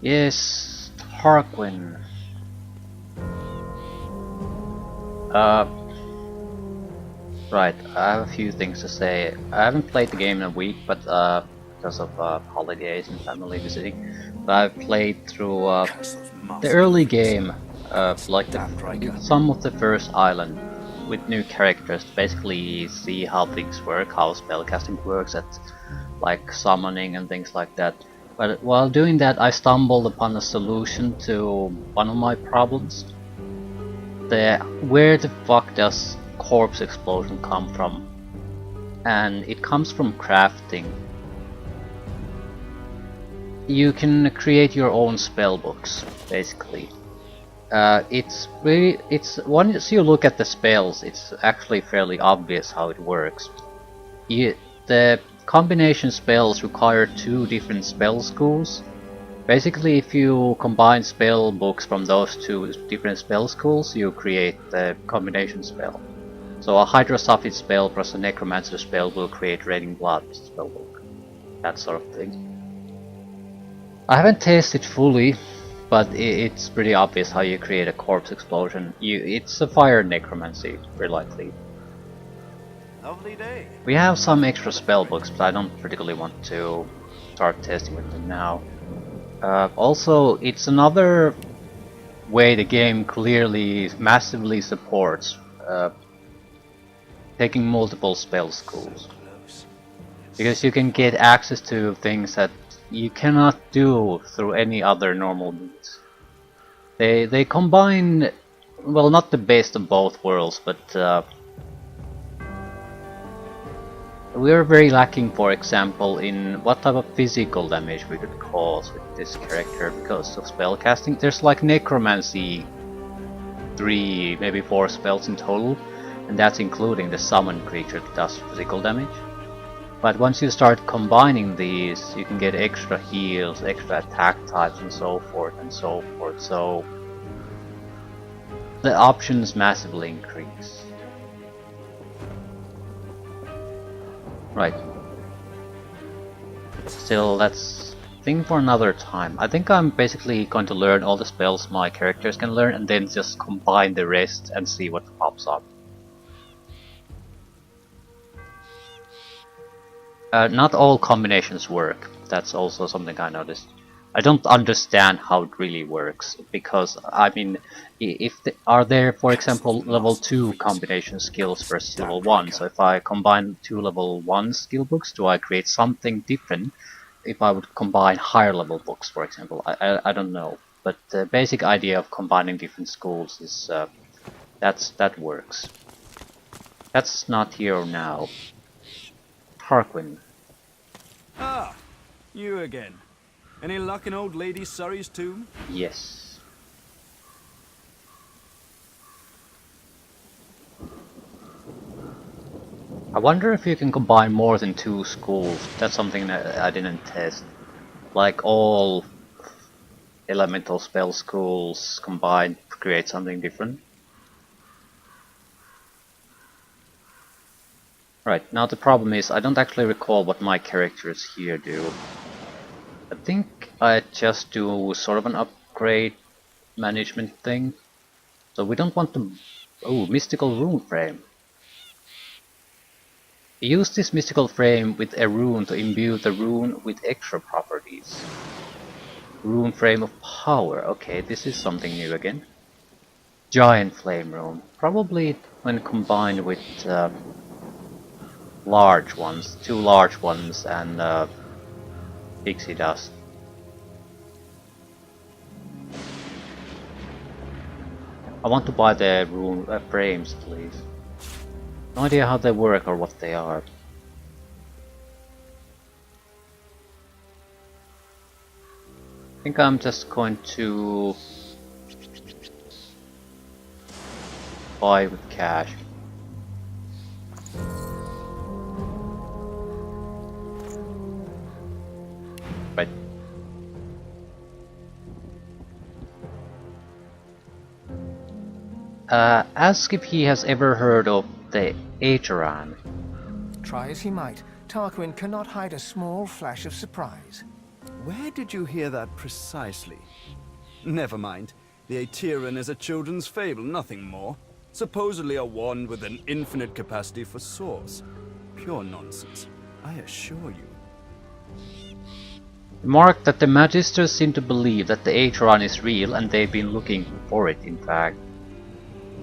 Yes, Harquin. Uh, right, I have a few things to say. I haven't played the game in a week, but because of holidays and family visiting. But I've played through Curse those the master early buildings. game, like Damned Riker. some of the first island with new characters to basically see how things work, how spellcasting works, at like summoning and things like that. But while doing that, I stumbled upon a solution to one of my problems. Where the fuck does corpse explosion come from? And it comes from crafting. You can create your own spell books, basically. Once you look at the spells, it's actually fairly obvious how it works. The combination spells require two different spell schools. Basically, if you combine spell books from those two different spell schools, you create the combination spell. So a Hydrosophist spell plus a Necromancer spell will create Raining Blood spellbook. That sort of thing. I haven't tested fully, but it's pretty obvious how you create a corpse explosion. It's a fire necromancy, very likely. Lovely day. We have some extra spellbooks, but I don't particularly want to start testing with them now. Also, it's another way the game clearly massively supports taking multiple spell schools. Because you can get access to things that you cannot do through any other normal means. They combine, well, not the best of both worlds, but we are very lacking, for example, in what type of physical damage we could cause with this character because of spellcasting. There's like necromancy, 3, maybe 4 spells in total, and that's including the summon creature that does physical damage. But once you start combining these, you can get extra heals, extra attack types, and so forth and so forth. So the options massively increase. Right. Still, that's a thing for another time. I think I'm basically going to learn all the spells my characters can learn and then just combine the rest and see what pops up. Not all combinations work. That's also something I noticed. I don't understand how it really works because I mean, are there, for example, level 2 combination skills versus level 1? So if I combine two level 1 skill books, do I create something different? If I would combine higher level books, for example, I don't know. But the basic idea of combining different schools is that works. That's not here now. Tarquin. Ah, you again. Any luck in old Lady Surrey's tomb? Yes. I wonder if you can combine more than two schools. That's something that I didn't test. Like all elemental spell schools combined to create something different. Right, now the problem is I don't actually recall what my characters here do. I think I just do sort of an upgrade management thing. So we don't want to... Oh, mystical rune frame. Use this mystical frame with a rune to imbue the rune with extra properties. Rune frame of power. Okay, this is something new again. Giant flame rune. Probably when combined with large ones, two large ones and pixie dust. I want to buy the rune frames, please. No idea how they work or what they are. I think I'm just going to buy with cash. Right. Ask if he has ever heard of the Acheran. Try as he might, Tarquin cannot hide a small flash of surprise. Where did you hear that precisely? Never mind. The Aetherin is a children's fable, nothing more. Supposedly a wand with an infinite capacity for source. Pure nonsense, I assure you. Remarked that the Magisters seem to believe that the Aetherin is real and they've been looking for it, in fact.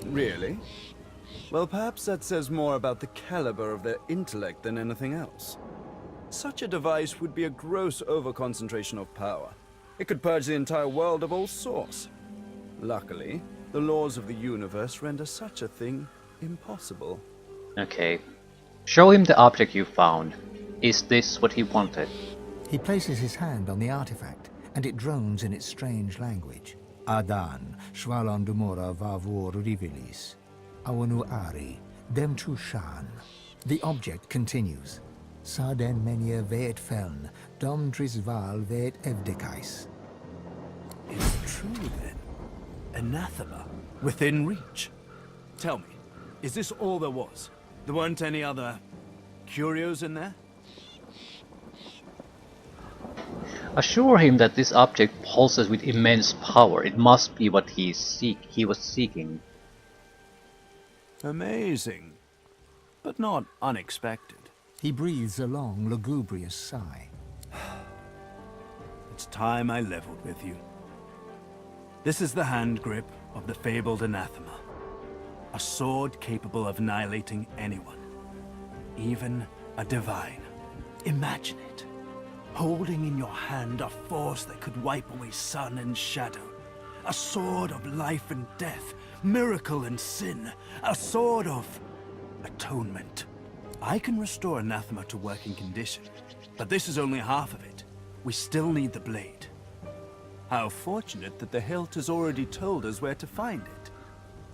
Really? Well, perhaps that says more about the caliber of their intellect than anything else. Such a device would be a gross overconcentration of power. It could purge the entire world of all source. Luckily, the laws of the universe render such a thing impossible. Okay. Show him the object you found. Is this what he wanted? He places his hand on the artifact, and it drones in its strange language. Adan, Shvalon Dumora Vavur Rivilis, Awanu Ari, Demchu Shan. The object continues. Saden Menia Veet Feln, Dom Drisval Veet Evdekais. It's true then. Anathema. Within reach. Tell me, is this all there was? There weren't any other curios in there? Assure him that this object pulses with immense power. It must be what he was seeking. Amazing. But not unexpected. He breathes a long, lugubrious sigh. It's time I leveled with you. This is the hand grip of the fabled anathema. A sword capable of annihilating anyone. Even a divine. Imagine it. Holding in your hand a force that could wipe away sun and shadow. A sword of life and death, miracle and sin. A sword of atonement. I can restore anathema to working condition, but this is only half of it. We still need the blade. How fortunate that the hilt has already told us where to find it.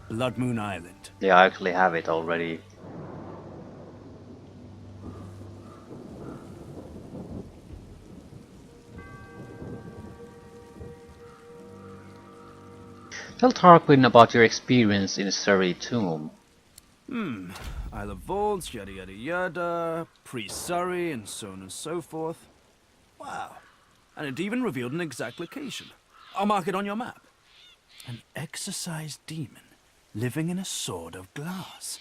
Blood Moon Island. Yeah, I actually have it already. Tell Tarquin about your experience in Surrey Tomb. Isle of Vaults, yada yada yada, pre-Surrey, and so on and so forth. Wow. And it even revealed an exact location. I'll mark it on your map. An exorcised demon living in a sword of glass.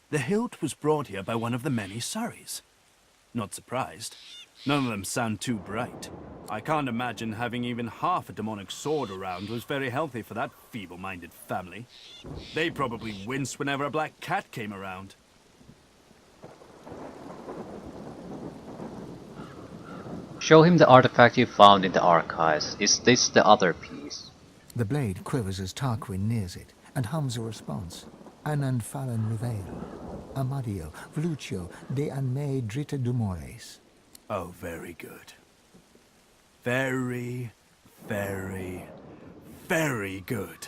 The hilt was brought here by one of the many Surreys. Not surprised. None of them sound too bright. I can't imagine having even half a demonic sword around was very healthy for that feeble-minded family. They probably winced whenever a black cat came around. Show him the artifact you found in the archives. Is this the other piece? The blade quivers as Tarquin nears it, and hums a response. Anan Falan Reveil, Amadio, Vlucio, de Anme Drita Dumores. Oh, very good. Very, very, very good.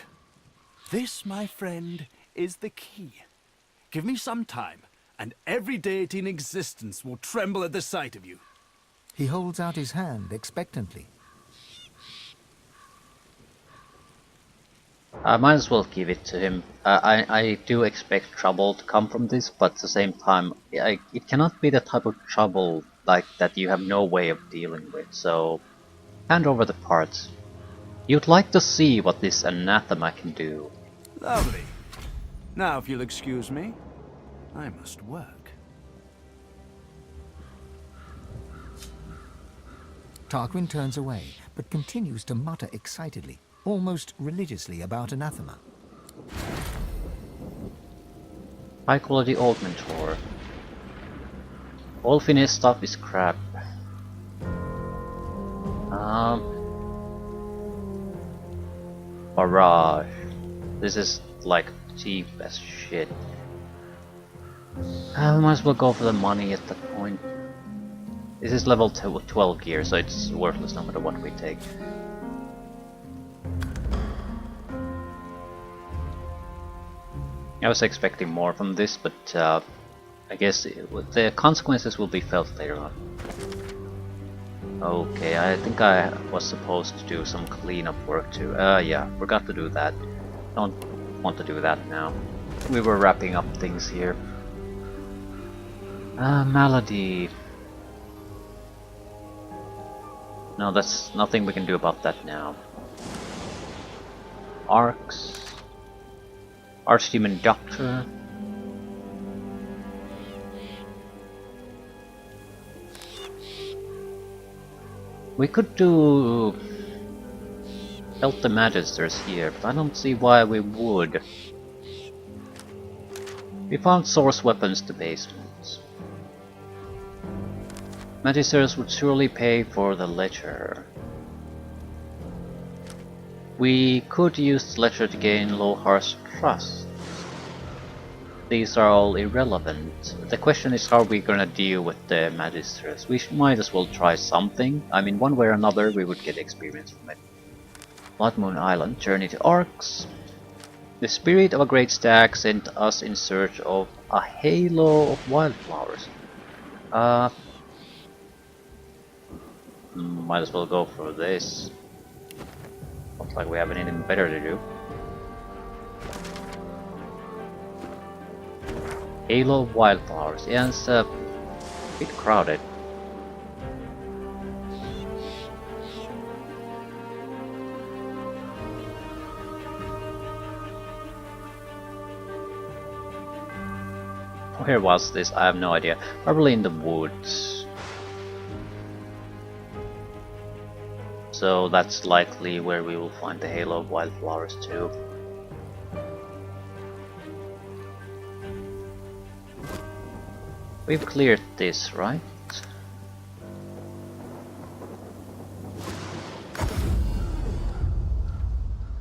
This, my friend, is the key. Give me some time, and every deity in existence will tremble at the sight of you. He holds out his hand expectantly. I might as well give it to him. I do expect trouble to come from this, but at the same time, it cannot be the type of trouble like that you have no way of dealing with, so hand over the parts. You'd like to see what this anathema can do. Lovely. Now, if you'll excuse me, I must work. Tarquin turns away, but continues to mutter excitedly, almost religiously about anathema. High quality old mentor. All finished stuff is crap. Barrage. This is like cheap as shit. I might as well go for the money at that point. This is level 12 gear, so it's worthless no matter what we take. I was expecting more from this, but I guess the consequences will be felt later on. Okay, I think I was supposed to do some cleanup work too. Yeah, forgot to do that. Don't want to do that now. We were wrapping up things here. Malady. No, that's nothing we can do about that now. Arcs. Archdemon Doctor. We could do help the Magisters here, but I don't see why we would. We found source weapons to basements. Magisters would surely pay for the ledger. We could use the ledger to gain Lohar's trust. These are all irrelevant. The question is, how are we gonna deal with the Magisters? We might as well try something. I mean, one way or another we would get experience from it. Blood Moon Island, journey to Arcs. The spirit of a great stag sent us in search of a halo of wildflowers. Might as well go for this. Looks like we have anything better to do. Halo of wildflowers. Yeah, it's a bit crowded. Where was this? I have no idea. Probably in the woods. So that's likely where we will find the Halo of Wildflowers too. We've cleared this, right?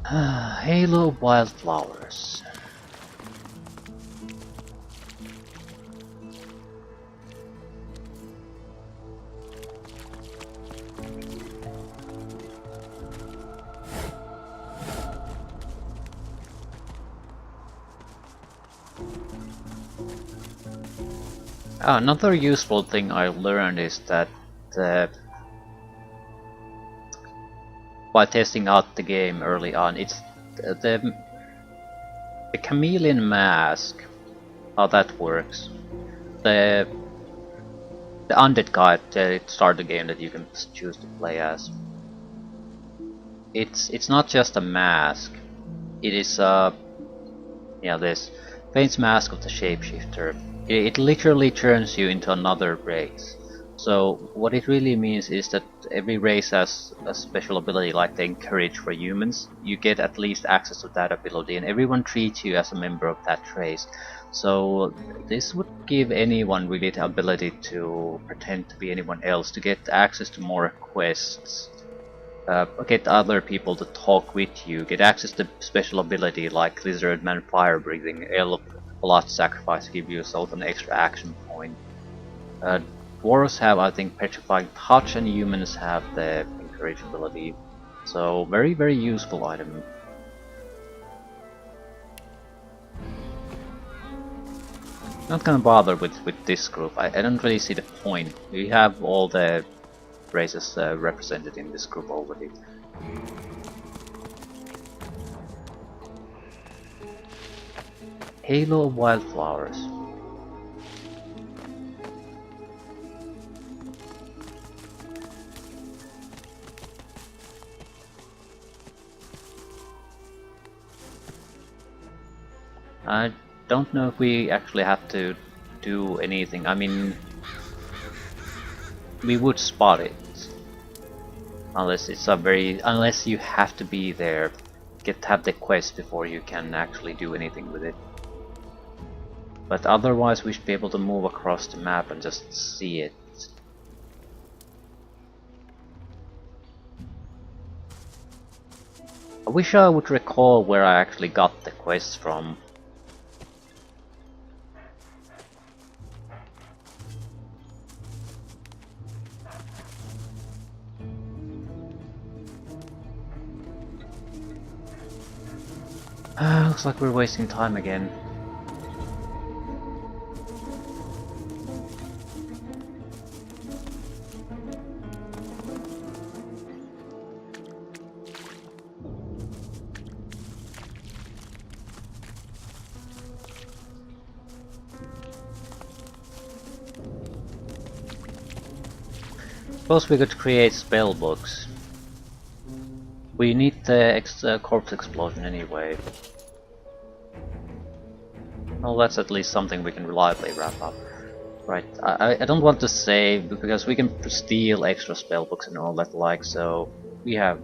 Halo of Wildflowers. Another useful thing I learned is that by testing out the game early on, it's the chameleon mask, how that works. The undead guy at start the game that you can choose to play as. It's not just a mask. It is this faint mask of the shapeshifter. It literally turns you into another race. So what it really means is that every race has a special ability, like the Encourage for humans. You get at least access to that ability, and everyone treats you as a member of that race. So this would give anyone really the ability to pretend to be anyone else, to get access to more quests, get other people to talk with you, get access to special ability like Lizardman Fire Breathing, Elf Blood Sacrifice to give yourself an extra action point. Dwarves have, I think, Petrifying Touch, and humans have the Encourage ability. So very, very useful item. Not gonna bother with this group. I don't really see the point. We have all the races represented in this group already. Halo of Wildflowers. I don't know if we actually have to do anything. I mean, we would spot it, unless it's unless you have to be there, have the quest before you can actually do anything with it. But otherwise we should be able to move across the map and just see it. I wish I would recall where I actually got the quest from. Looks like we're wasting time again. Suppose we could create spell books. We need the corpse explosion anyway. Well, that's at least something we can reliably wrap up. Right, I don't want to save because we can steal extra spell books and all that like, so we have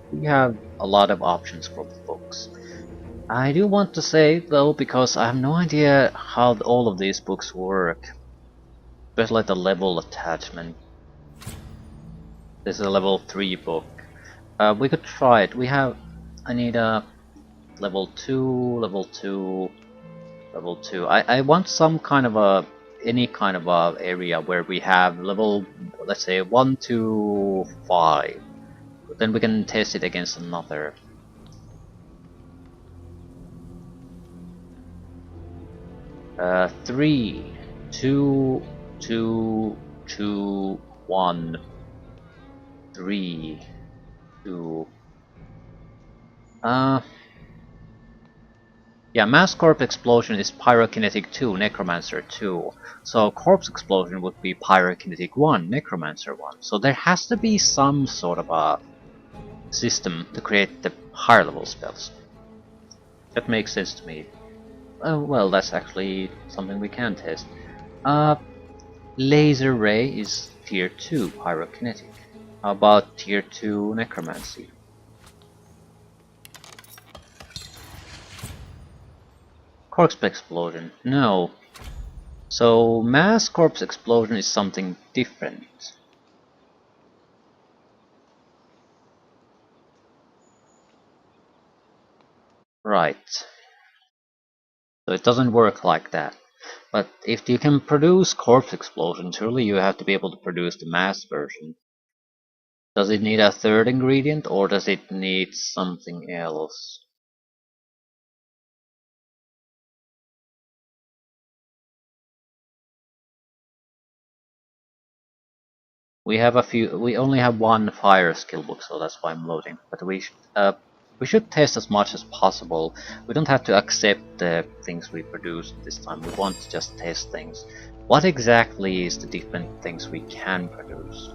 a lot of options for the books. I do want to save though because I have no idea how all of these books work. Especially the level attachment. This is a level 3 book. We could try it. I need a level 2, level 2, level 2. I want some kind of any kind of a area where we have level, let's say 1 to 5. Then we can test it against another. Uh, 3, 2, 2, 2, 1, 3, 2. Yeah, Mass Corpse Explosion is Pyrokinetic 2, Necromancer 2. So Corpse Explosion would be Pyrokinetic 1, Necromancer 1. So there has to be some sort of a system to create the higher level spells. That makes sense to me. Well, that's actually something we can test. Laser Ray is Tier 2, Pyrokinetic. How about Tier 2, Necromancy? Corpse Explosion, no. So Mass Corpse Explosion is something different. Right. So it doesn't work like that. But if you can produce Corpse Explosion, surely you have to be able to produce the mass version. Does it need a third ingredient, or does it need something else? We only have one fire skill book, so that's why I'm loading. But we should test as much as possible. We don't have to accept the things we produce this time. We want to just test things. What exactly is the different things we can produce?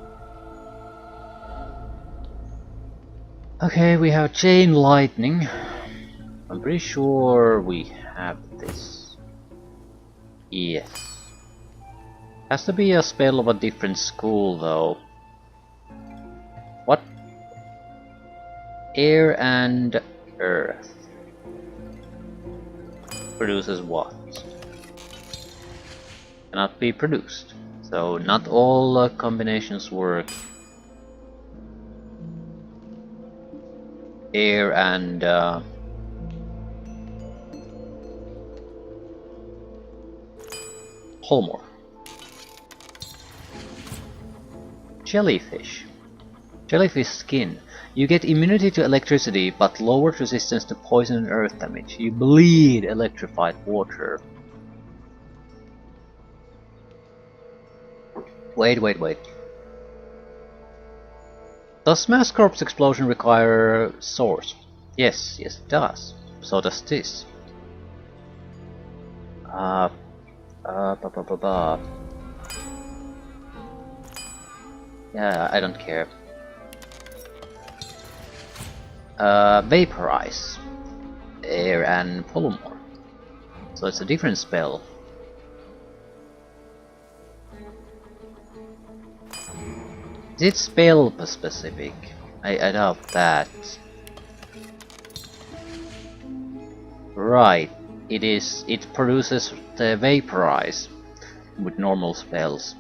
Okay, we have Chain Lightning. I'm pretty sure we have this. Yes. Has to be a spell of a different school though. What? Air and Earth. Produces what? Cannot be produced. So not all combinations work. Air and Holmor. Jellyfish. Jellyfish skin. You get immunity to electricity, but lowered resistance to poison and earth damage. You bleed electrified water. Wait. Does Mass Corpse Explosion require source? Yes, it does. So does this. Ba. Yeah, I don't care. Vaporize. Air and Polymorph. So it's a different spell. Is it spell specific? I doubt that. Right. It produces the Vaporize with normal spells.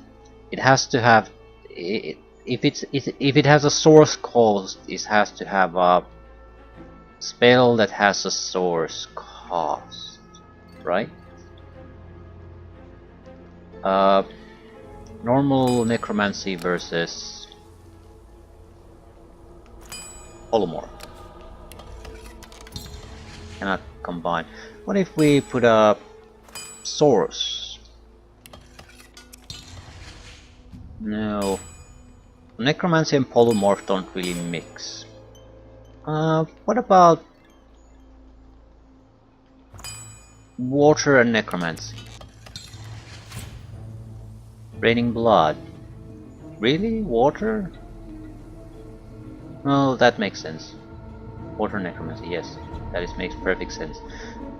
It has to have if it has a source cost, it has to have a spell that has a source cost, right? Normal necromancy versus polymorph. Cannot combine. What if we put a source? No. Necromancy and polymorph don't really mix. What about water and necromancy? Raining blood. Really? Water? Well, that makes sense. Water necromancy, yes. Makes perfect sense.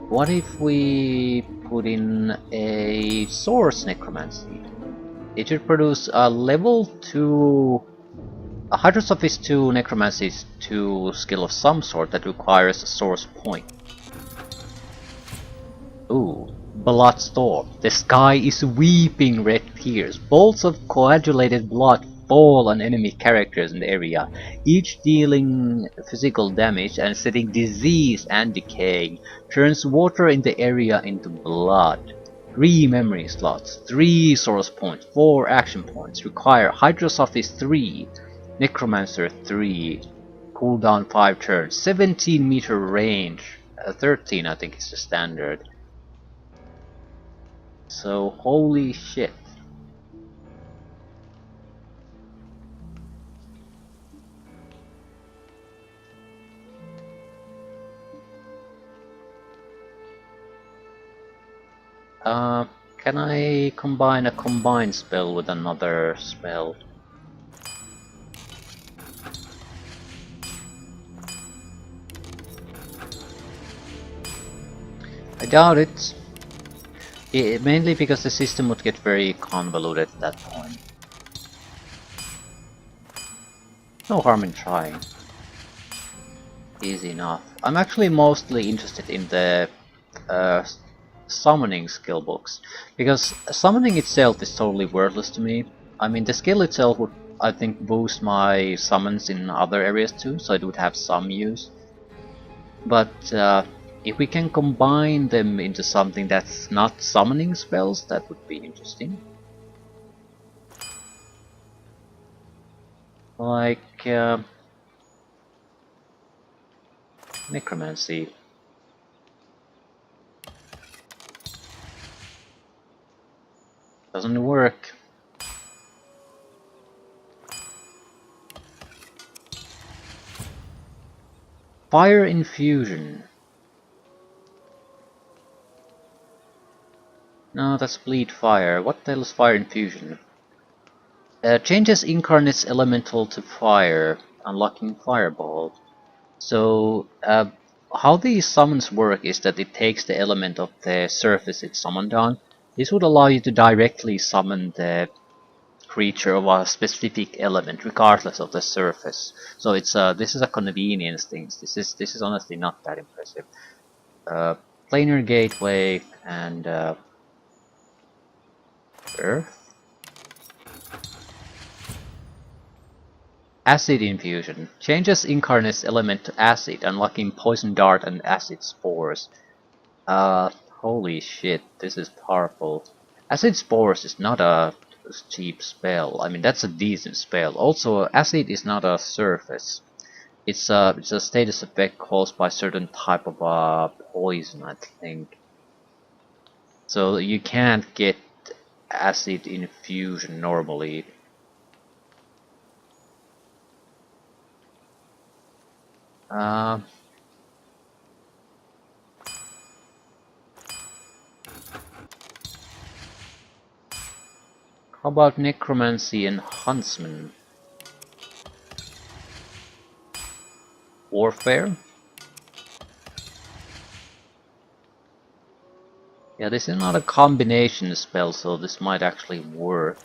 What if we put in a source necromancy? It should produce a level 2... A Hydrosophists 2 necromancy 2 skill of some sort that requires a source point. Ooh, Bloodstorm. The sky is weeping red tears. Bolts of coagulated blood fall on enemy characters in the area, each dealing physical damage and setting disease and decay. Turns water in the area into blood. 3 memory slots, 3 source points, 4 action points. Require Hydrosophist 3, Necromancer 3, cooldown 5 turns, 17-meter range. 13 I think is the standard. So, holy shit. Can I combine a combined spell with another spell? I doubt it. Mainly because the system would get very convoluted at that point. No harm in trying. Easy enough. I'm actually mostly interested in the summoning skill books, because summoning itself is totally worthless to me. I mean, the skill itself would, I think, boost my summons in other areas too, so it would have some use. But if we can combine them into something that's not summoning spells, that would be interesting. Like necromancy. Doesn't work. Fire infusion. No, that's bleed fire. What the hell is fire infusion? Changes incarnate's elemental to fire, unlocking fireball. So how these summons work is that it takes the element of the surface it's summoned on. This would allow you to directly summon the creature of a specific element, regardless of the surface. So it's this is a convenience thing. This is honestly not that impressive. Planar gateway and earth. Acid infusion changes incarnate's element to acid, unlocking poison dart and acid spores. Holy shit, this is powerful. Acid spores is not a cheap spell. I mean, that's a decent spell. Also, acid is not a surface. It's a status effect caused by certain type of poison, I think. So you can't get acid infusion normally. How about necromancy and huntsman? Warfare? Yeah, this is not a combination spell, so this might actually work.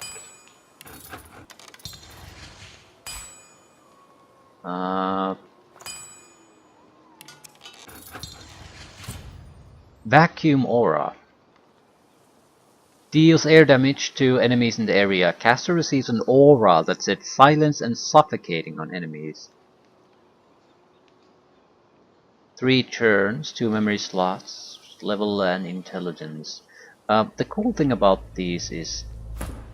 Vacuum Aura. Deals air damage to enemies in the area. Caster receives an aura that sets silence and suffocating on enemies. 3 turns, 2 memory slots, level and intelligence. The cool thing about these is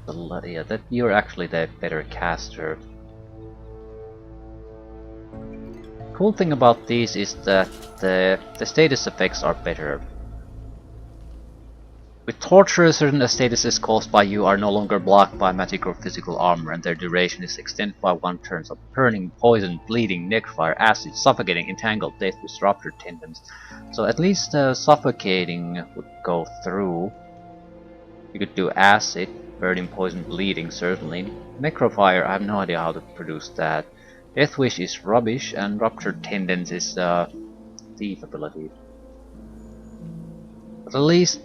that you're actually the better caster. Cool thing about these is that the status effects are better. With torture, certain statuses caused by you are no longer blocked by magic or physical armor, and their duration is extended by 1 turn. So burning, poison, bleeding, necrofire, acid, suffocating, entangled, death, disruptor, tendons. So at least suffocating would go through. You could do acid, burning, poison, bleeding, certainly. Necrofire, I have no idea how to produce that. Death Wish is rubbish, and Ruptured Tendons is a thief ability. But at least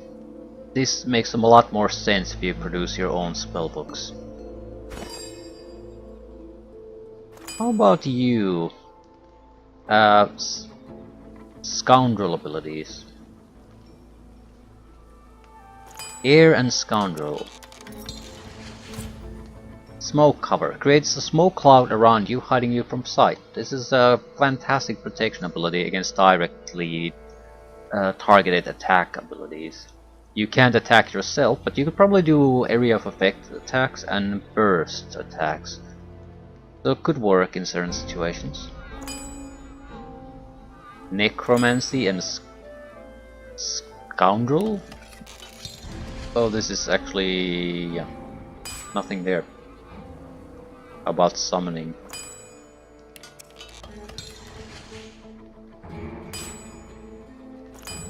this makes a lot more sense if you produce your own spellbooks. How about you? Scoundrel abilities. Air and Scoundrel. Smoke cover. Creates a smoke cloud around you, hiding you from sight. This is a fantastic protection ability against directly targeted attack abilities. You can't attack yourself, but you could probably do area of effect attacks and burst attacks. So it could work in certain situations. Necromancy and Scoundrel? Oh, this is actually... yeah, nothing there about summoning.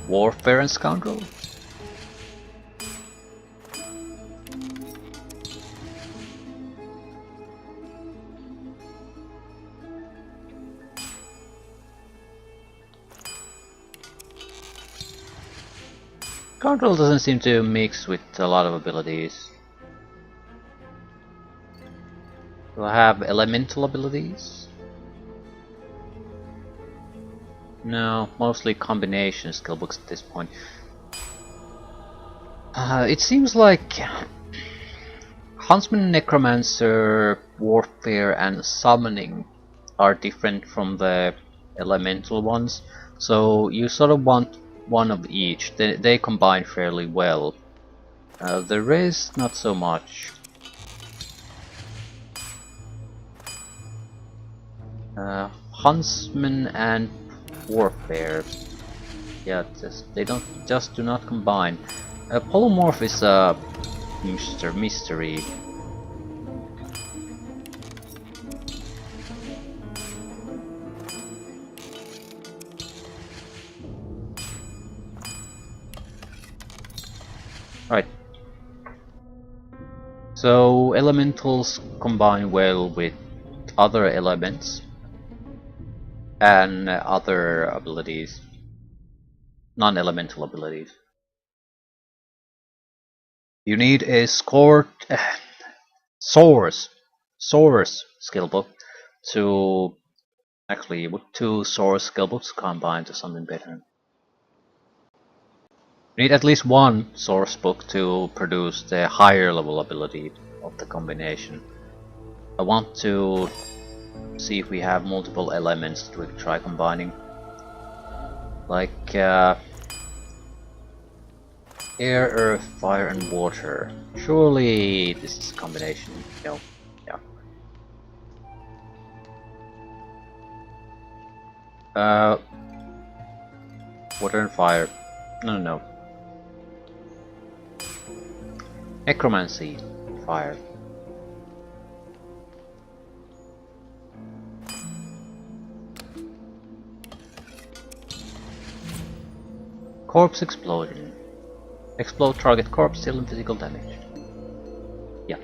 Warfare and Scoundrel? Scoundrel doesn't seem to mix with a lot of abilities. Do I have elemental abilities? No, mostly combination skillbooks at this point. It seems like Huntsman, Necromancer, Warfare and Summoning are different from the elemental ones, so you sort of want one of each. They combine fairly well. The rest, not so much. Huntsman and Warfare, yeah, they do not combine. Polymorph is a mystery. Right. So elementals combine well with other elements and other abilities, non-elemental abilities. You need a source skillbook to actually with two source skillbooks combined to something better. You need at least one source book to produce the higher level ability of the combination. I want to see if we have multiple elements that we can try combining. Like air, earth, fire and water. Surely this is a combination. No. Yeah. Water and fire. No. Necromancy. Fire. Corpse explosion. Explode target corpse, dealing physical damage. Yeah.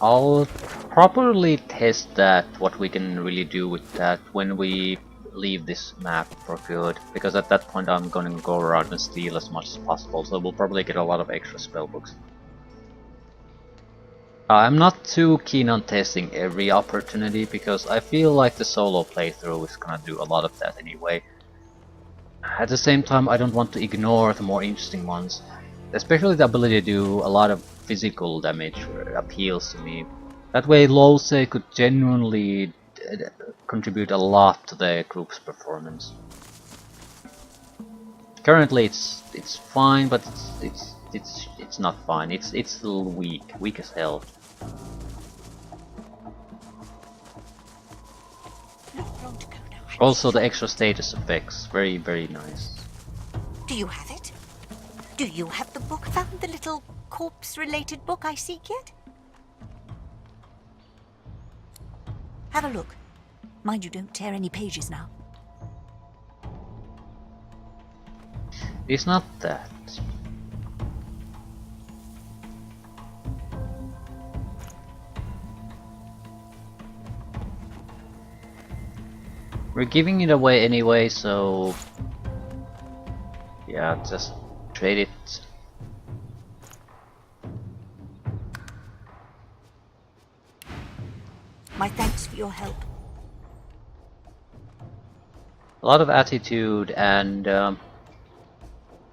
I'll probably test that, what we can really do with that when we leave this map for good, because at that point I'm gonna go around and steal as much as possible, so we'll probably get a lot of extra spellbooks. I'm not too keen on testing every opportunity, because I feel like the solo playthrough is gonna do a lot of that anyway. At the same time, I don't want to ignore the more interesting ones. Especially the ability to do a lot of physical damage appeals to me. That way Lose could genuinely contribute a lot to the group's performance. Currently it's fine, but it's not fine. It's a little weak as hell. Also the extra status effects, very nice. Do you have it? Do you have the book found, the little corpse-related book I seek yet? Have a look. Mind you don't tear any pages now. It's not that. We're giving it away anyway, so yeah, just trade it. My thanks for your help. A lot of attitude and a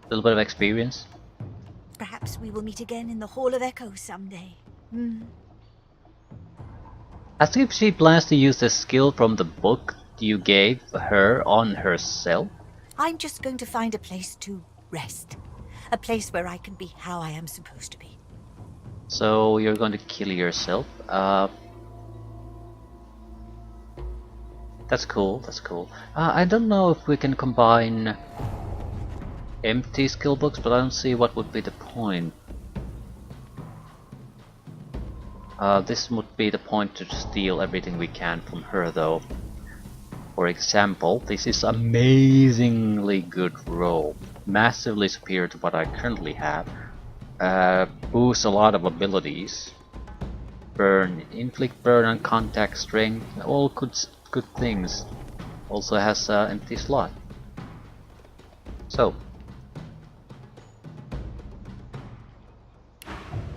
little bit of experience. Perhaps we will meet again in the Hall of Echoes someday. As if she plans to use the skill from the book you gave her on herself. I'm just going to find a place to rest. A place where I can be how I am supposed to be. So you're going to kill yourself. That's cool, that's cool. I don't know if we can combine empty skill books, but I don't see what would be the point. This would be the point to steal everything we can from her though. For example, this is amazingly good roll. Massively superior to what I currently have. Boosts a lot of abilities. Burn, inflict burn and contact strength, all good things. Also has an empty slot. So,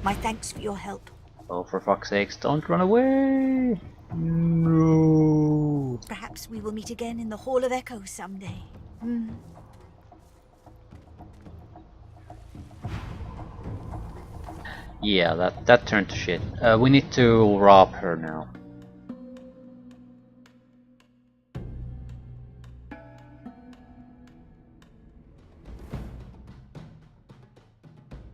My thanks for your help. oh for fuck's sakes, don't run away! No. Perhaps we will meet again in the Hall of Echoes someday. Yeah, that turned to shit. We need to rob her now.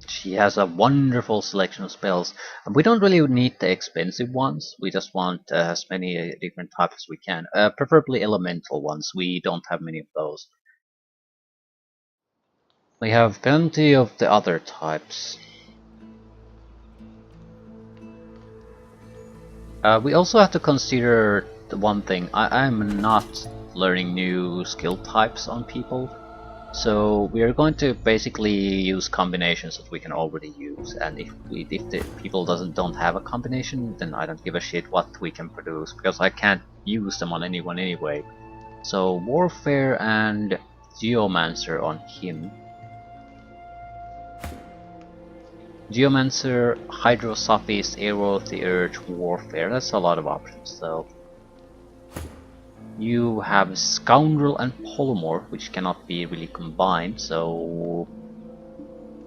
She has a wonderful selection of spells. We don't really need the expensive ones, we just want as many different types as we can. Preferably elemental ones, we don't have many of those. We have plenty of the other types. We also have to consider the one thing, I'm not learning new skill types on people. So we are going to basically use combinations that we can already use, and if the people don't have a combination, then I don't give a shit what we can produce, because I can't use them on anyone anyway. So Warfare and Geomancer on him. Geomancer, Hydrosophist, Arrow of the Earth, Warfare, that's a lot of options though. You have Scoundrel and Polymorph, which cannot be really combined, so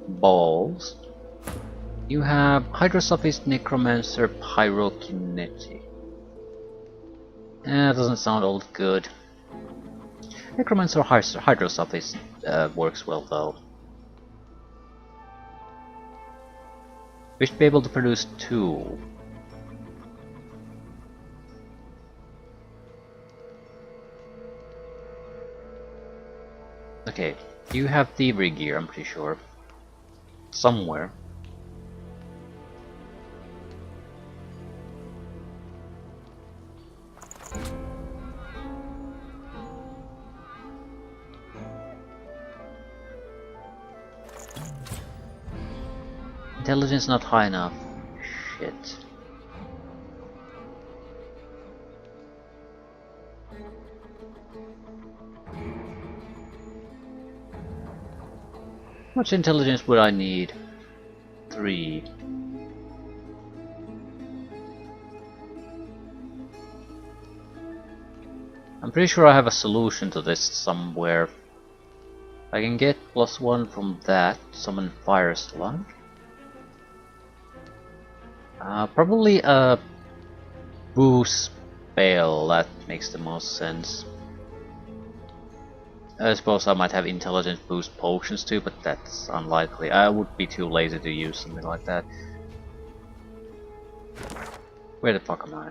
balls. You have Hydrosophist, Necromancer, Pyrokinetic. Doesn't sound all good. Necromancer or Hydrosophist works well though. We should be able to produce 2. Okay, you have thievery gear, I'm pretty sure. Somewhere. Intelligence not high enough. Shit. How much intelligence would I need? 3. I'm pretty sure I have a solution to this somewhere. I can get +1 from that, summon Fire Sludge. Probably a boost spell, that makes the most sense. I suppose I might have intelligence boost potions too, but that's unlikely. I would be too lazy to use something like that. Where the fuck am I?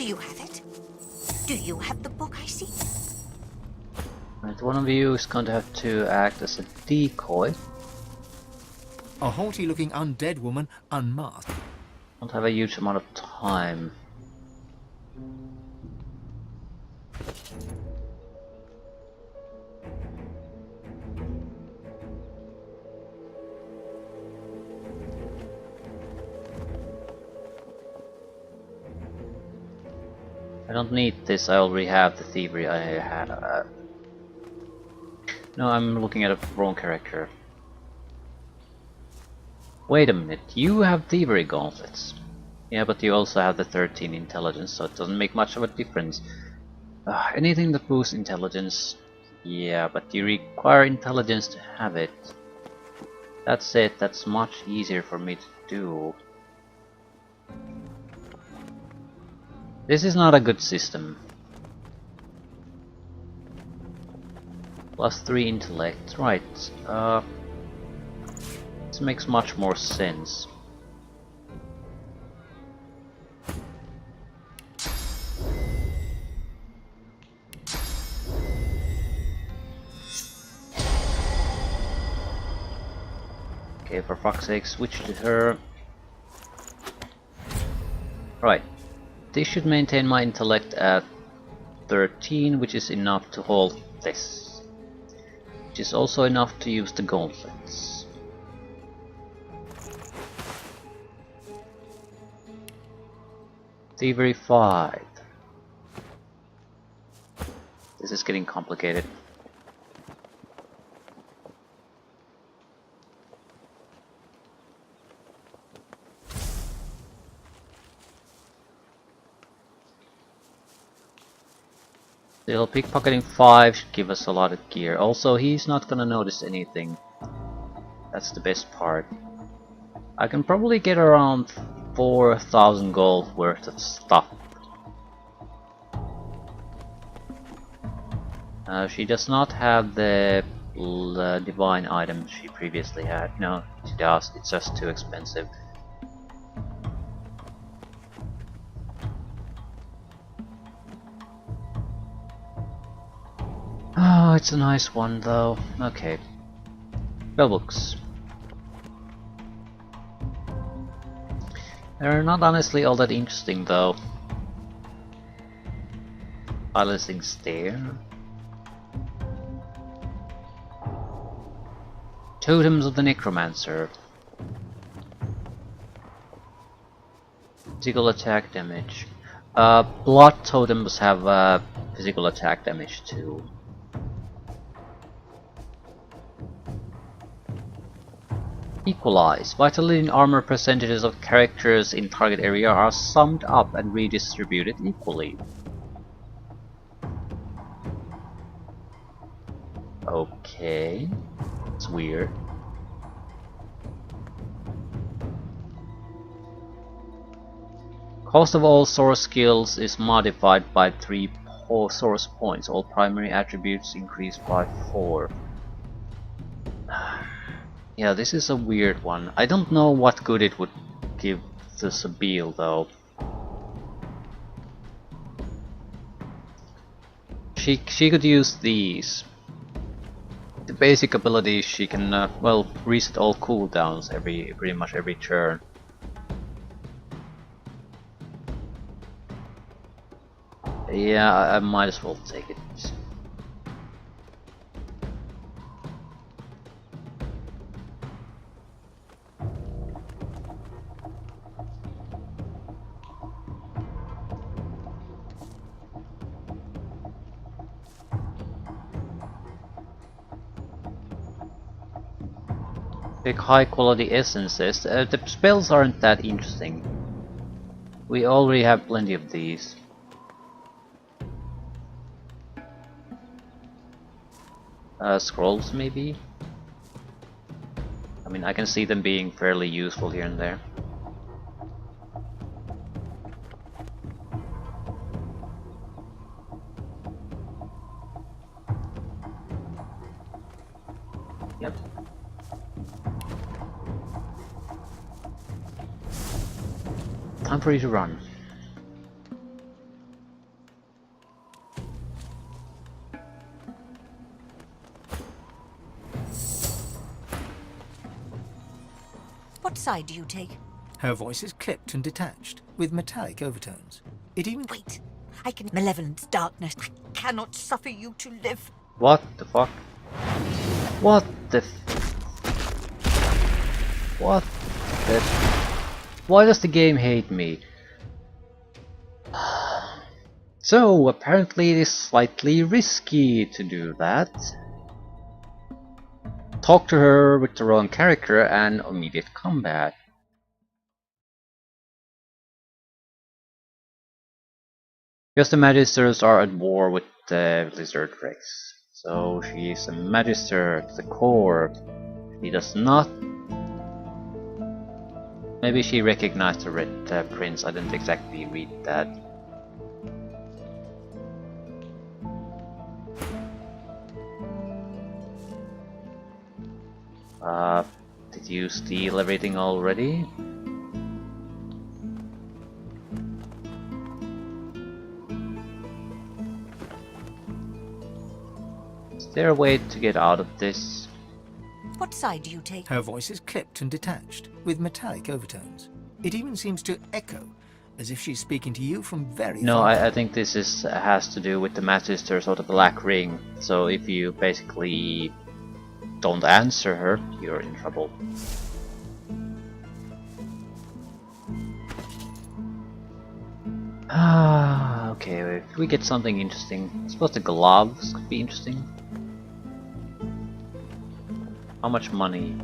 Do you have it? Do you have the book I seek? Right, one of you is going to have to act as a decoy. A haughty-looking undead woman unmasked. Don't have a huge amount of time. I don't need this, I already have the thievery I had. No, I'm looking at a wrong character. Wait a minute, you have thievery gauntlets. Yeah, but you also have the 13 intelligence, so it doesn't make much of a difference. Anything that boosts intelligence, yeah, but you require intelligence to have it. That's it, that's much easier for me to do. This is not a good system. Plus 3 intellect, right. This makes much more sense. Okay, for fuck's sake, switch to her. Right. This should maintain my intellect at 13, which is enough to hold this. Which is also enough to use the gauntlets. Thievery 5. This is getting complicated. Still, pickpocketing 5 should give us a lot of gear. Also, he's not gonna notice anything. That's the best part. I can probably get around 4,000 gold worth of stuff. She does not have the divine item she previously had. No, she does. It's just too expensive. Oh, it's a nice one though. Okay. Spellbooks. They're not honestly all that interesting though. Balancing Stare. Totems of the Necromancer. Physical attack damage. Blood totems have physical attack damage too. Equalize. Vitality and armor percentages of characters in target area are summed up and redistributed equally. Okay. It's weird. Cost of all source skills is modified by 3 source points. All primary attributes increased by 4. Yeah, this is a weird one. I don't know what good it would give to Sabine though. She could use these. The basic ability she can well reset all cooldowns pretty much every turn. Yeah, I might as well take it. Pick high quality essences. The spells aren't that interesting. We already have plenty of these. Scrolls maybe? I mean, I can see them being fairly useful here and there. Yep. Time for you to run. side do you take? Her voice is clipped and detached, with metallic overtones. It even... Wait. I can... Malevolence, darkness. I cannot suffer you to live. What the fuck? What the What the... Why does the game hate me? So, apparently it is slightly risky to do that. Talk to her with the wrong character and immediate combat. Because the Magisters are at war with the lizard race. So she is a Magister to the core. She does not... Maybe she recognized the Red Prince, I didn't exactly read that. Did you steal everything already? Is there a way to get out of this? What side do you take? Her voice is clipped and detached, with metallic overtones. It even seems to echo, as if she's speaking to you from very No, far. I think this has to do with the Magisters or the Black Ring. So if you basically don't answer her, you're in trouble. Okay, if we get something interesting. I suppose the gloves could be interesting. How much money?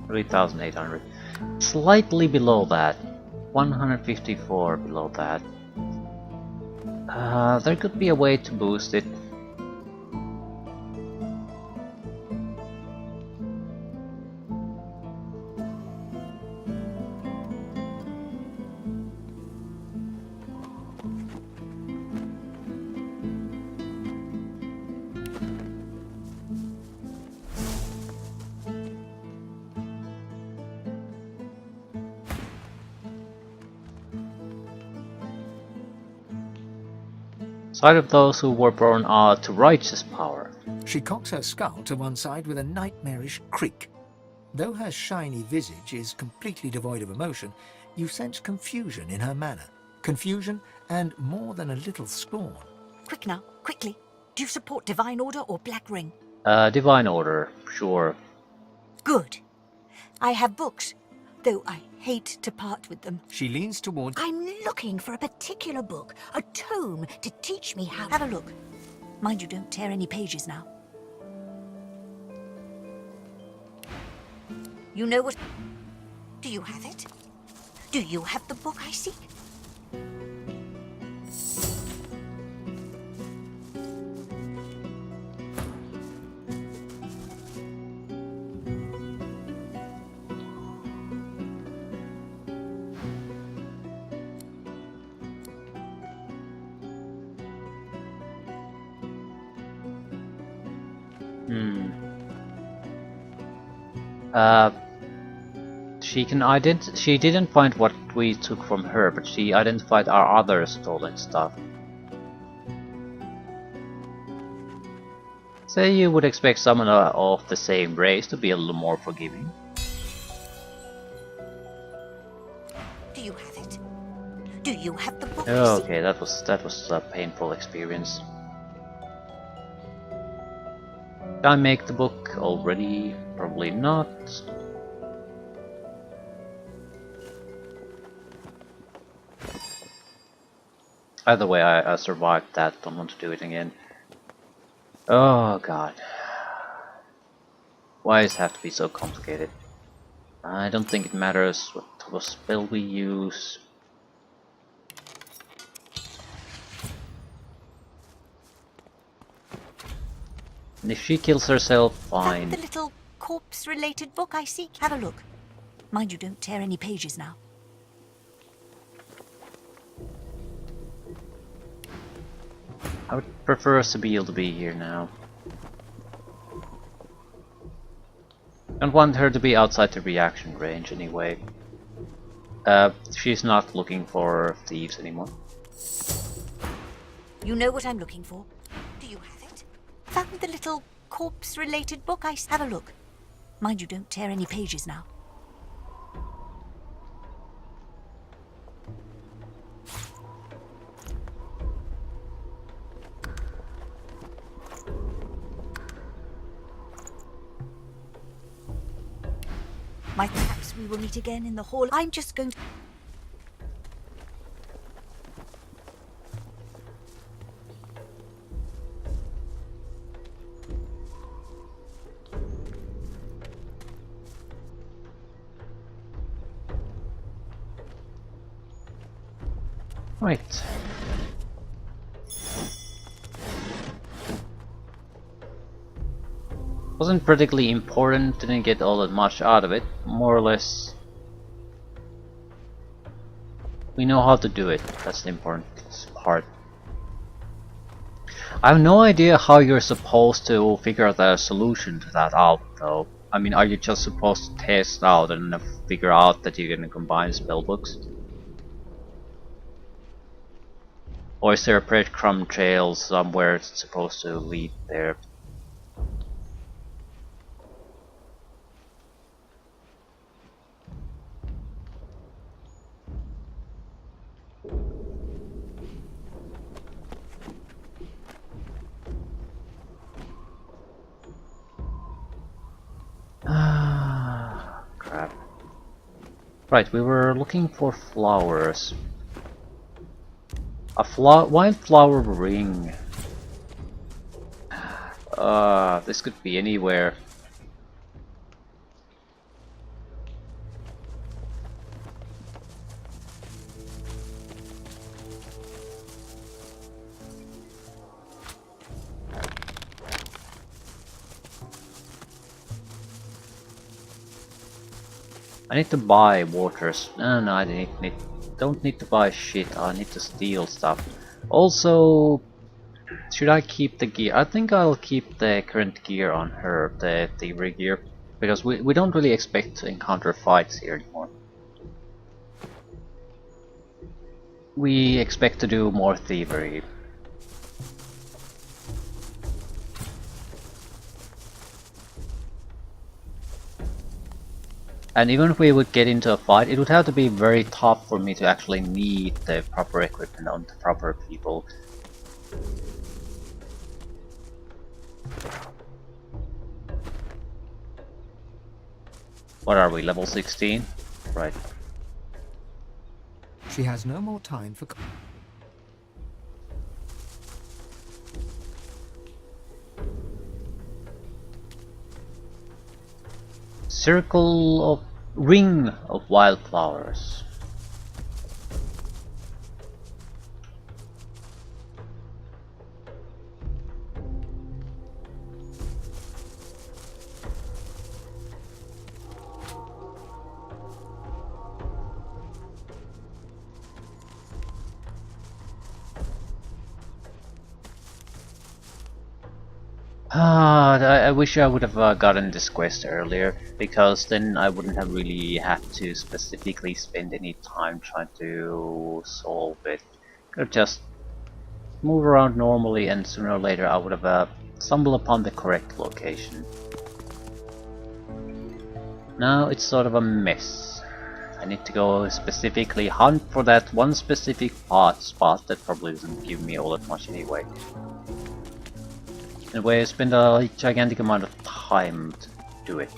3,800. Slightly below that. 154 below that. There could be a way to boost it. Sight of those who were born to righteous power. She cocks her skull to one side with a nightmarish creak. Though her shiny visage is completely devoid of emotion, you sense confusion in her manner. Confusion and more than a little scorn. Quick now, quickly. Do you support Divine Order or Black Ring? Divine Order, sure. Good. I have books, though I hate to part with them. She leans towards... I'm looking for a particular book, a tome to teach me how... Have a look. Mind you don't tear any pages now. You know what... Do you have it? Do you have the book I seek? She didn't find what we took from her, but she identified our other stolen stuff. Say you would expect someone of the same race to be a little more forgiving. Do you have it? Do you have the book? Okay, that was a painful experience. Did I make the book already? Probably not. Either way, I survived that. Don't want to do it again. Oh god. Why does it have to be so complicated? I don't think it matters what spell we use. And if she kills herself, fine. Found the little corpse-related book I seek. Have a look. Mind you don't tear any pages now. I would prefer Sabine to be here now. Don't want her to be outside the reaction range anyway. She's not looking for thieves anymore. You know what I'm looking for. Do you have it? Found the little corpse-related book I... Have a look. Mind you don't tear any pages now. Perhaps we will meet again in the hall. I'm just going to... Right. Wasn't particularly important, didn't get all that much out of it. More or less, we know how to do it. That's the important part. I have no idea how you're supposed to figure out a solution to that out, though. I mean, are you just supposed to test out and figure out that you're gonna combine spellbooks? Or is there a breadcrumb trail somewhere it's supposed to lead there? Ah, crap. Right, we were looking for flowers. A wildflower ring. This could be anywhere. I need to buy waters. No, I don't need to buy shit. I need to steal stuff. Also, should I keep the gear? I think I'll keep the current gear on her, the thievery gear, because we don't really expect to encounter fights here anymore. We expect to do more thievery. And even if we would get into a fight, it would have to be very tough for me to actually need the proper equipment on the proper people. What are we, level 16? Right. She has no more time for... Ring of wildflowers. I wish I would have gotten this quest earlier, because then I wouldn't have really had to specifically spend any time trying to solve it. Could have just moved around normally, and sooner or later I would have stumbled upon the correct location. Now it's sort of a mess. I need to go specifically hunt for that one specific spot that probably doesn't give me all that much anyway. In a way, I spend a gigantic amount of time to do it.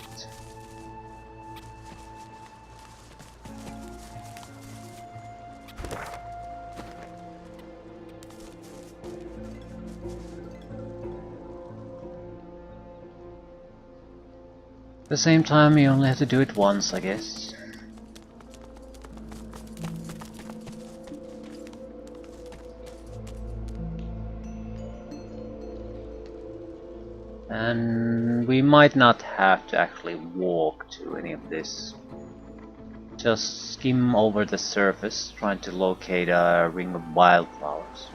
At the same time, you only have to do it once, I guess. And we might not have to actually walk to any of this. Just skim over the surface, trying to locate a ring of wildflowers.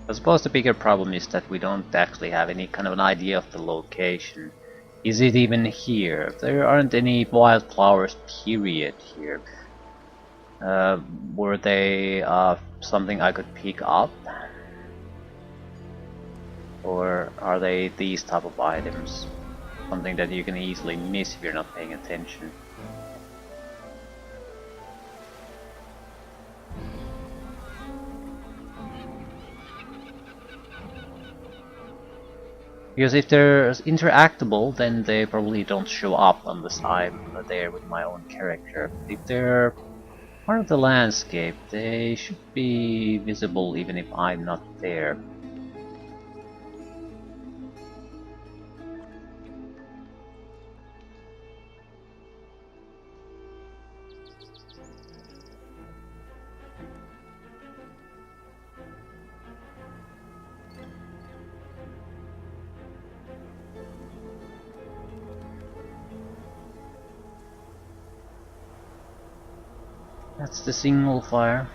I suppose the bigger problem is that we don't actually have any kind of an idea of the location. Is it even here? There aren't any wildflowers, period, here. Were they something I could pick up? Or are they these type of items? Something that you can easily miss if you're not paying attention. Because if they're interactable, then they probably don't show up unless I'm there with my own character. If they're part of the landscape, they should be visible even if I'm not there. That's the single fire.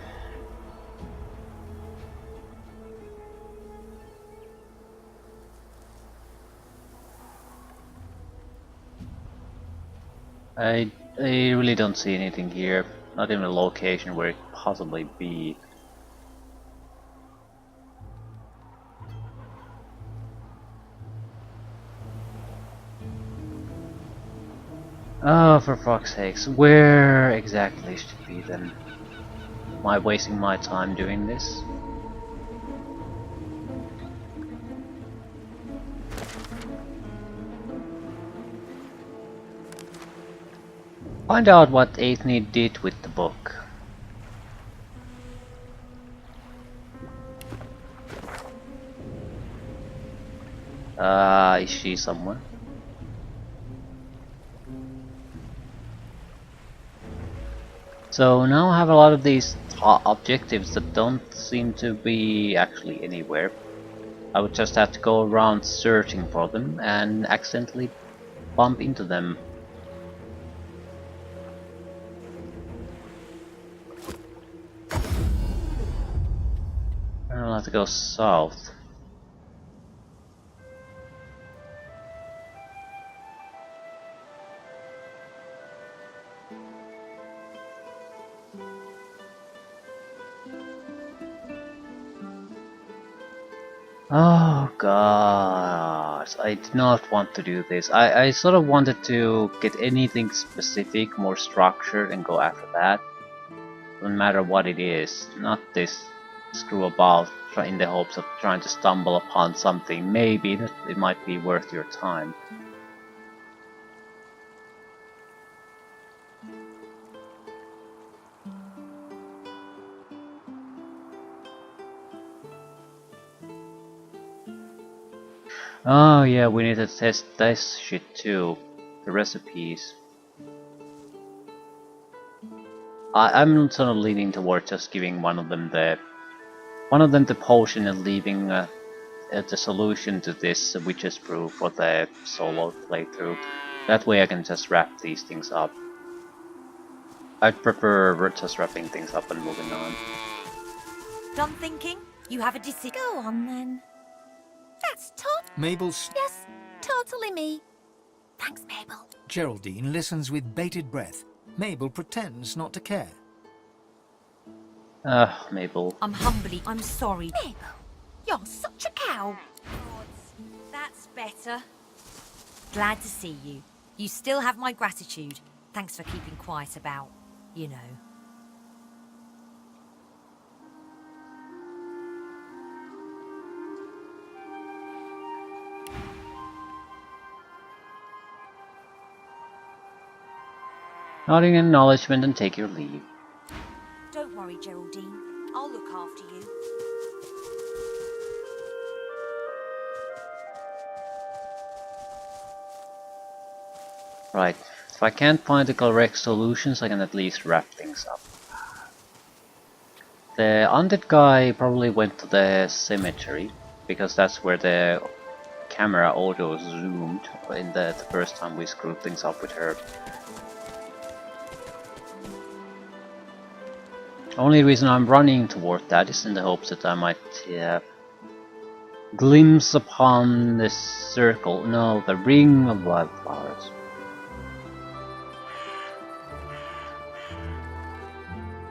I really don't see anything here. Not even a location where it could possibly be. Oh, for fuck's sakes, where exactly should it be then? Am I wasting my time doing this? Find out what Aethne did with the book. Is she someone? So now I have a lot of these objectives that don't seem to be actually anywhere. I would just have to go around searching for them and accidentally bump into them. I'll have to go south. Oh god, I did not want to do this. I sort of wanted to get anything specific, more structured, and go after that. No matter what it is, not this screw about in the hopes of trying to stumble upon something maybe that it might be worth your time. Oh yeah, we need to test this shit too. The recipes. I'm sort of leaning toward just giving one of them the potion and leaving the solution to this witch's brew for the solo playthrough. That way I can just wrap these things up. I'd prefer just wrapping things up and moving on. Done thinking? You have a decision. Go on then. That's Mabel's... Yes, totally me. Thanks, Mabel. Geraldine listens with bated breath. Mabel pretends not to care. Mabel. I'm sorry. Mabel, you're such a cow. That's better. Glad to see you. You still have my gratitude. Thanks for keeping quiet about, you know. Nodding acknowledgement and take your leave. Don't worry, Geraldine. I'll look after you. Right. If I can't find the correct solutions, I can at least wrap things up. The undead guy probably went to the cemetery, because that's where the camera auto zoomed in the first time we screwed things up with her. Only reason I'm running toward that is in the hopes that I might glimpse upon this circle, no, the ring of wildflowers.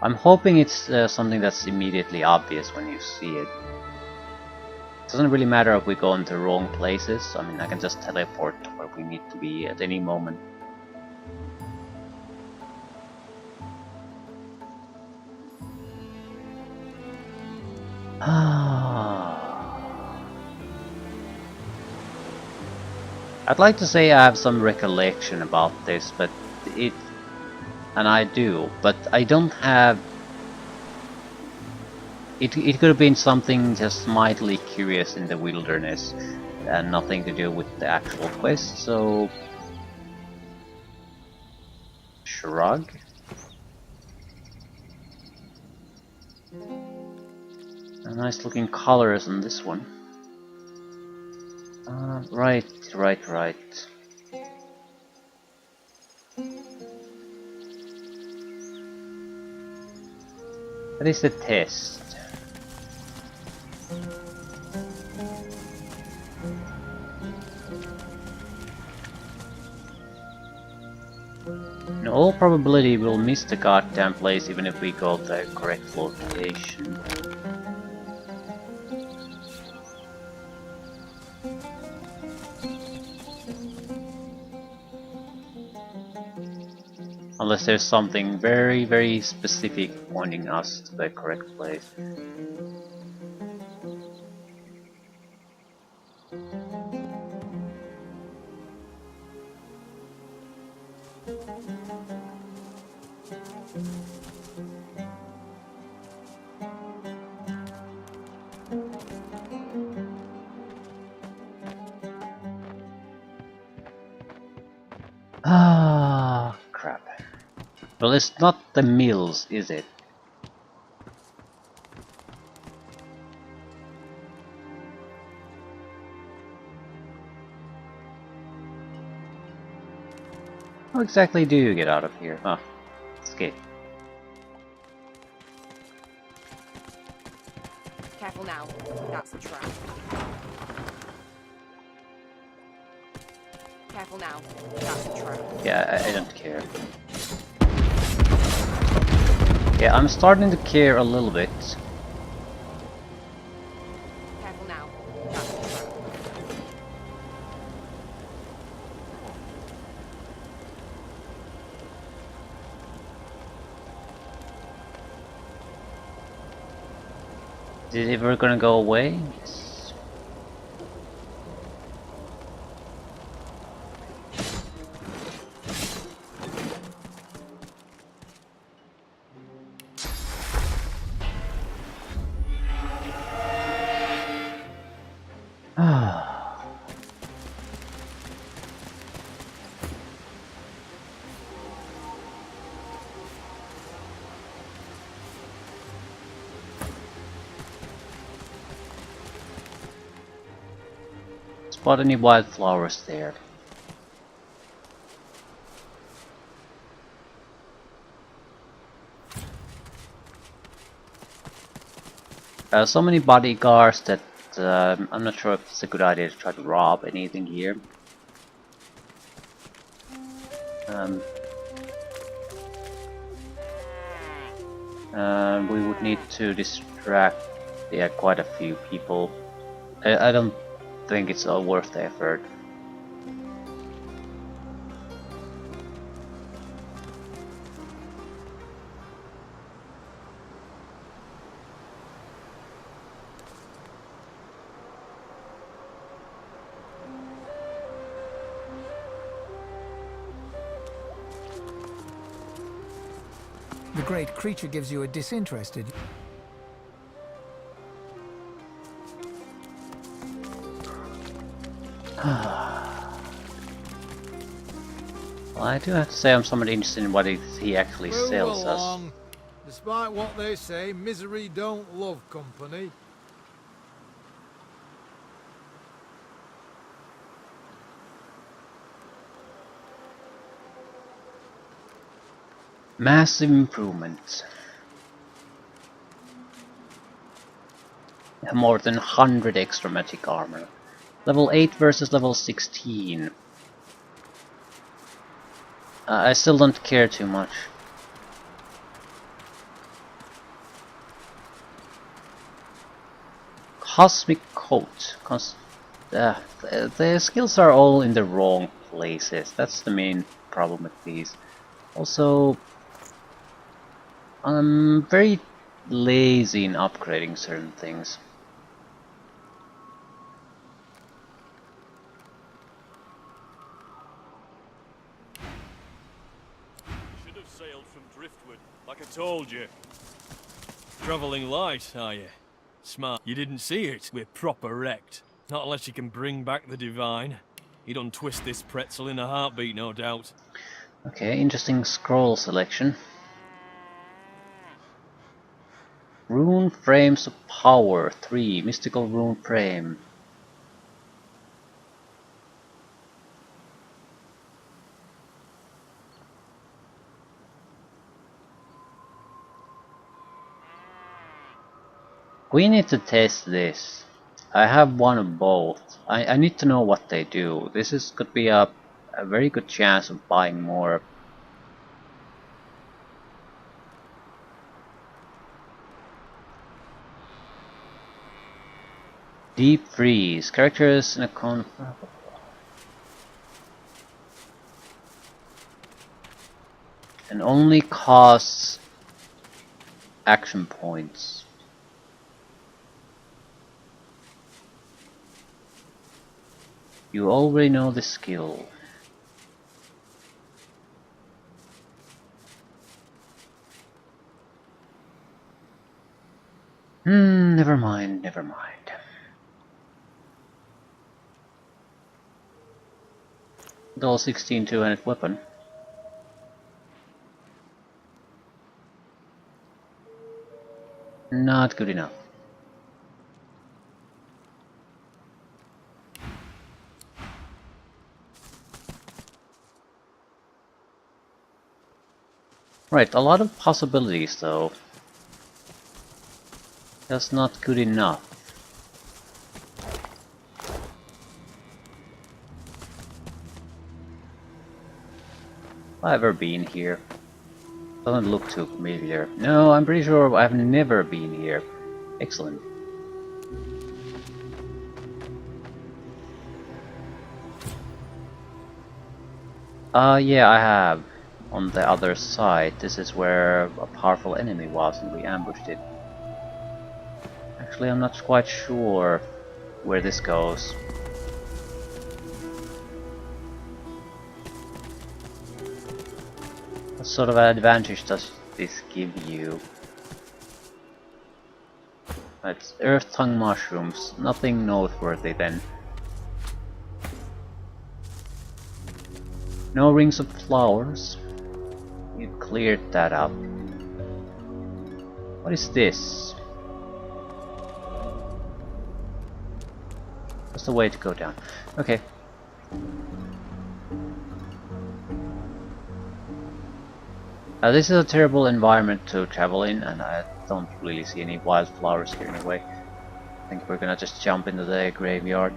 I'm hoping it's something that's immediately obvious when you see it. It doesn't really matter if we go into wrong places, I mean I can just teleport to where we need to be at any moment. I'd like to say I have some recollection about this, but it... and I do, but I don't have... It could have been something just mildly curious in the wilderness, and nothing to do with the actual quest, so... Shrug? Nice looking colors on this one. Right. That is the test. In all probability we'll miss the goddamn place even if we go to the correct location. Unless there's something very, very specific pointing us to the correct place. Ah, crap. Well, it's not the mills, is it? How exactly do you get out of here? Ah, escape. Careful now. That's a trap. Careful now. That's a trap. Yeah, I don't care. Yeah, I'm starting to care a little bit. Careful now. That's a trap. Is it ever gonna go away? Yes. Spot any wildflowers there? So many bodyguards that I'm not sure if it's a good idea to try to rob anything here. We would need to distract, yeah, quite a few people. I don't think it's all worth the effort. The great creature gives you a disinterested... Well, I do have to say I'm somewhat interested in what he actually sells us. Along. Despite what they say, misery don't love company. Massive improvements. More than 100 extra magic armor. Level 8 versus level 16. I still don't care too much. Cosmic Coat. The skills are all in the wrong places. That's the main problem with these. Also, I'm very lazy in upgrading certain things. told you. Travelling light, are you? Smart. You didn't see it. We're proper wrecked. Not unless you can bring back the divine. He'd untwist this pretzel in a heartbeat, no doubt. Okay, interesting scroll selection. Rune Frames of Power 3, Mystical Rune Frame. We need to test this. I have one of both. I need to know what they do. Could be a very good chance of buying more. Deep Freeze. Characters in a and only costs action points. You already know the skill. Never mind, never mind. Dull 16 2-handed weapon. Not good enough. Right, a lot of possibilities though. That's not good enough. Have I ever been here? Doesn't look too familiar. No, I'm pretty sure I've never been here. Excellent. Yeah, I have. On the other side, this is where a powerful enemy was and we ambushed it. Actually, I'm not quite sure where this goes. What sort of advantage does this give you? It's Earth Tongue Mushrooms, nothing noteworthy then. No Rings of Flowers. You cleared that up. What is this? That's the way to go down. Okay. This is a terrible environment to travel in, and I don't really see any wildflowers here anyway. I think we're gonna just jump into the graveyard.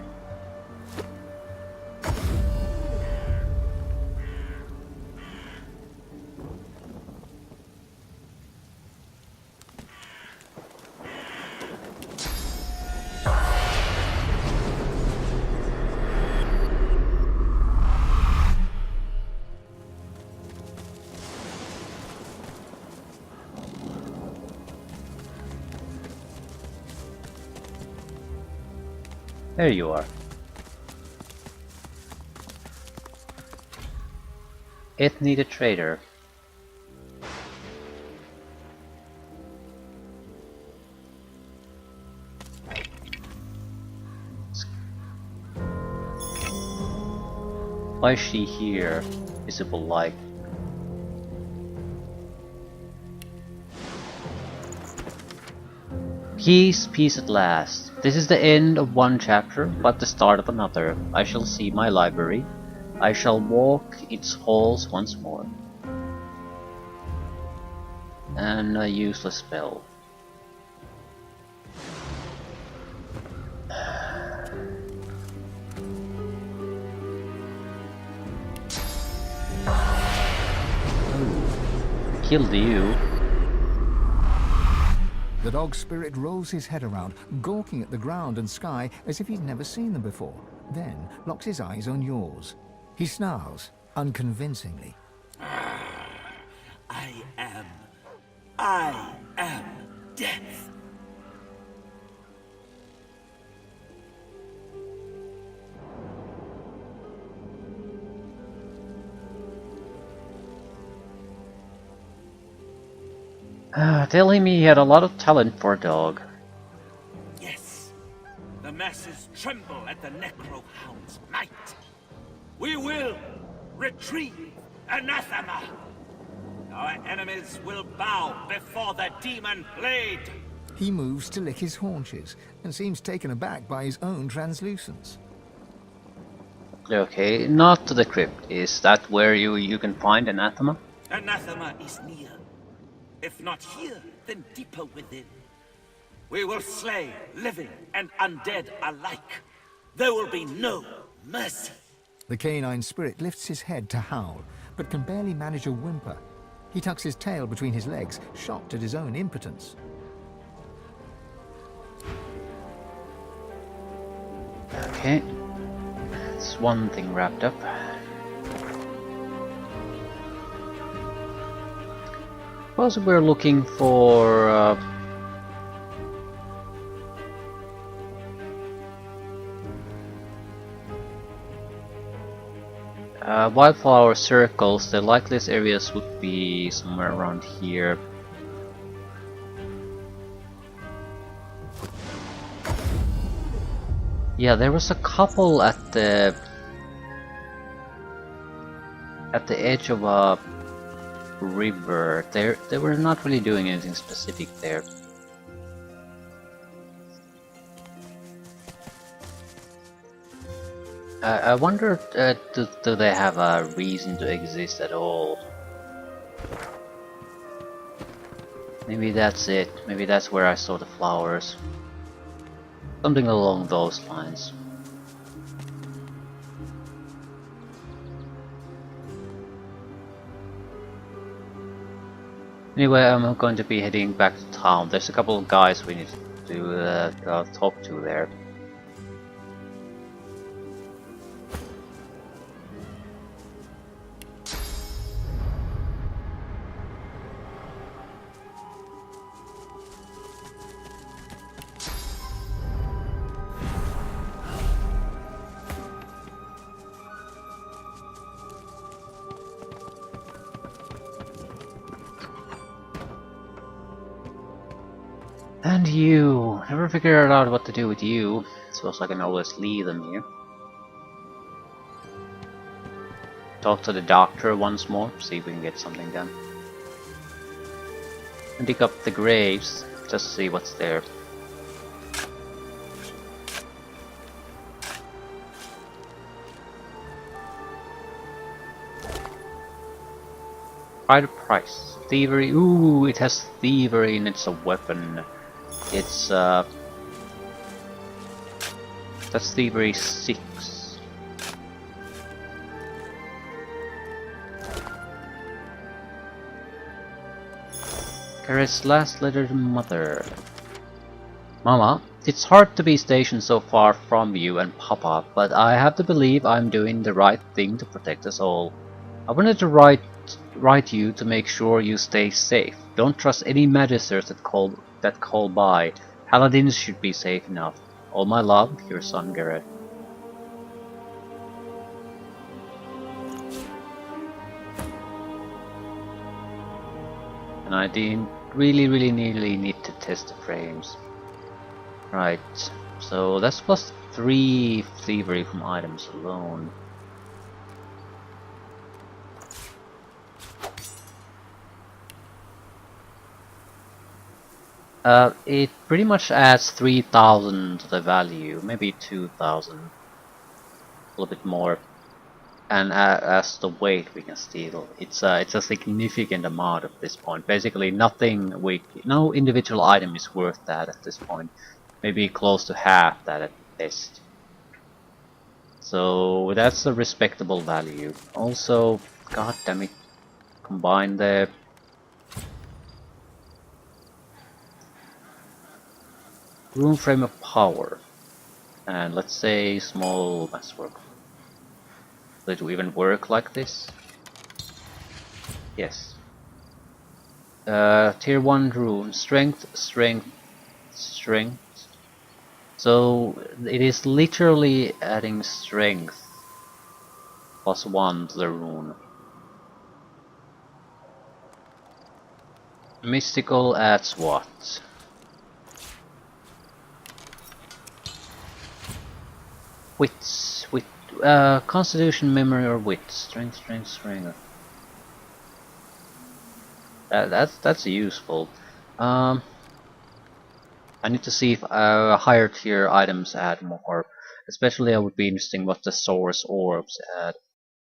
There you are. Ethne the Trader. Why is she here? Visible light. Peace, peace at last. This is the end of one chapter, but the start of another. I shall see my library. I shall walk its halls once more. And a useless spell. Oh, killed you. The dog spirit rolls his head around, gawking at the ground and sky as if he'd never seen them before, then locks his eyes on yours. He snarls, unconvincingly. I am death. Tell him he had a lot of talent for a dog. Yes. The masses tremble at the Necrohound's might. We will retrieve Anathema. Our enemies will bow before the demon blade. He moves to lick his haunches and seems taken aback by his own translucence. Okay, not to the crypt. Is that where you can find Anathema? Anathema is near. If not here, then deeper within. We will slay living and undead alike. There will be no mercy. The canine spirit lifts his head to howl, but can barely manage a whimper. He tucks his tail between his legs, shocked at his own impotence. Okay, that's one thing wrapped up. Suppose we're looking for wildflower circles. The likeliest areas would be somewhere around here. Yeah, there was a couple at the edge of a river. They were not really doing anything specific there. I wonder, do they have a reason to exist at all? Maybe that's it. Maybe that's where I saw the flowers. Something along those lines. Anyway, I'm going to be heading back to town. There's a couple of guys we need to talk to there. And you! Never figured out what to do with you. Suppose I can always leave them here. Talk to the doctor once more, see if we can get something done. And dig up the graves, just to see what's there. Try the price. Thievery. Ooh, it has thievery and it's a weapon. It's that's thievery 6. Garrett's last letter to mother. Mama, it's hard to be stationed so far from you and Papa, but I have to believe I'm doing the right thing to protect us all. I wanted to write you to make sure you stay safe. Don't trust any magisters that call by. Paladins should be safe enough. All my love, your son Garrett. And I didn't really need to test the frames. Right, so that's plus 3 thievery from items alone. It pretty much adds 3,000 to the value, maybe 2,000, a little bit more. And as the weight we can steal, it's a significant amount at this point. Basically, no individual item is worth that at this point. Maybe close to half that at best. So that's a respectable value. Also, god damn it, combine the room frame of power, and let's say small masswork. Will it even work like this? Yes. Tier 1 rune, strength, strength, strength. So it is literally adding strength +1 to the rune. Mystical adds what? Wits, constitution, memory, or wit? Strength, strength. That's useful. I need to see if higher tier items add more. Especially, it would be interesting what the source orbs add.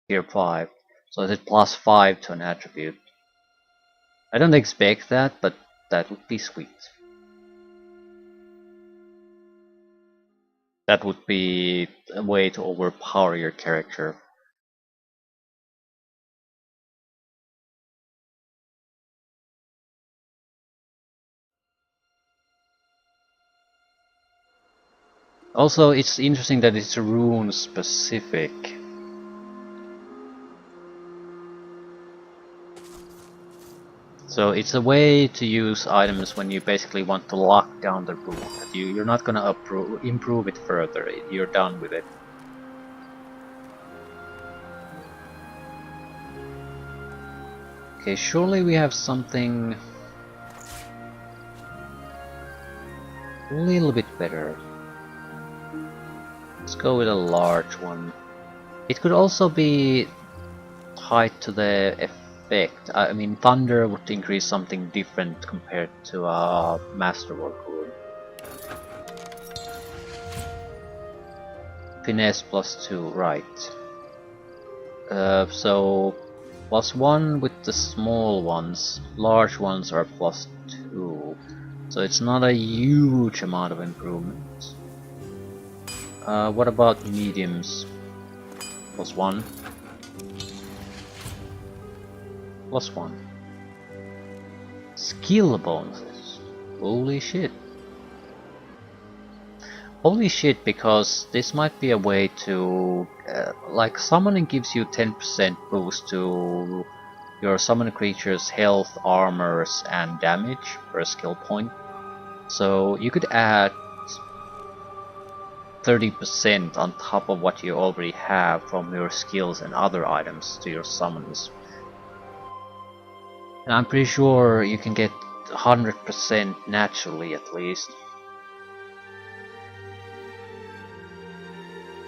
Tier 5. So is it +5 to an attribute? I don't expect that, but that would be sweet. That would be a way to overpower your character. Also, it's interesting that it's rune specific. So it's a way to use items when you basically want to lock down the rune. You're not gonna improve it further, you're done with it. Okay, surely we have something a little bit better. Let's go with a large one. It could also be tied to the effect. I mean, thunder would increase something different compared to a masterwork rune. Finesse +2, right. So +1 with the small ones, large ones are +2. So it's not a huge amount of improvement. What about mediums? +1. +1. Skill bonuses. Holy shit. Holy shit, because this might be a way to... like, summoning gives you 10% boost to your summoned creature's health, armors, and damage per skill point. So you could add 30% on top of what you already have from your skills and other items to your summons. And I'm pretty sure you can get 100% naturally at least.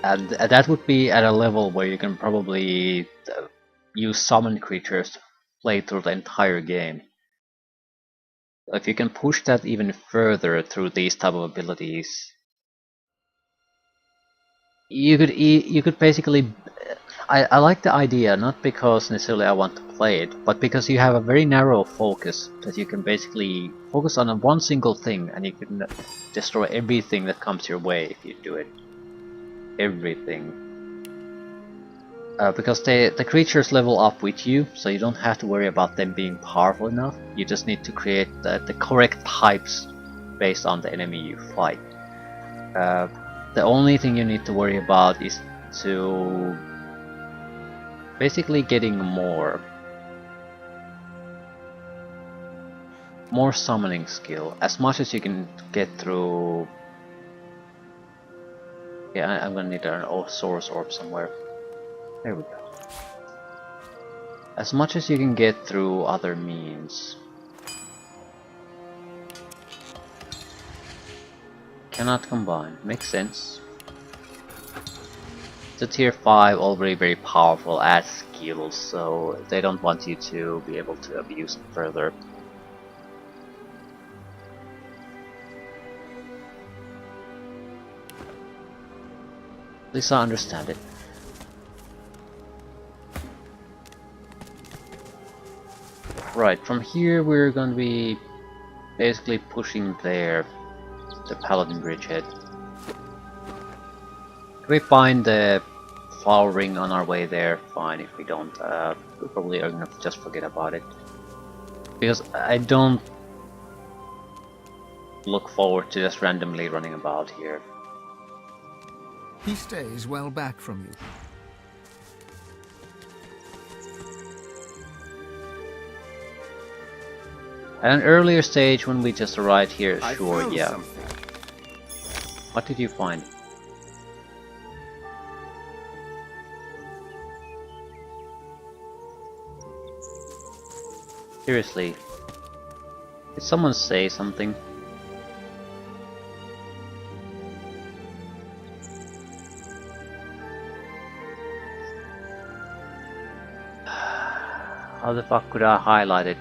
And that would be at a level where you can probably use summoned creatures to play through the entire game. If you can push that even further through these type of abilities, you could basically... I like the idea, not because necessarily I want to play it, but because you have a very narrow focus that you can basically focus on one single thing and you can destroy everything that comes your way if you do it. Everything. Because the creatures level up with you, so you don't have to worry about them being powerful enough. You just need to create the correct types based on the enemy you fight. The only thing you need to worry about is to basically getting more summoning skill, as much as you can get through. Yeah, I'm gonna need an source orb somewhere. There we go. As much as you can get through other means. Cannot combine. Makes sense. The tier 5 already very powerful as skills, so they don't want you to be able to abuse it further. At least I understand it. Right, from here we're gonna be basically pushing there, the Paladin Bridgehead. If we find the flower ring on our way there, fine. If we don't, we probably are gonna just forget about it. Because I don't look forward to just randomly running about here. He stays well back from you. At an earlier stage when we just arrived here, sure, yeah. Something. What did you find? Seriously. Did someone say something? How the fuck could I highlight it?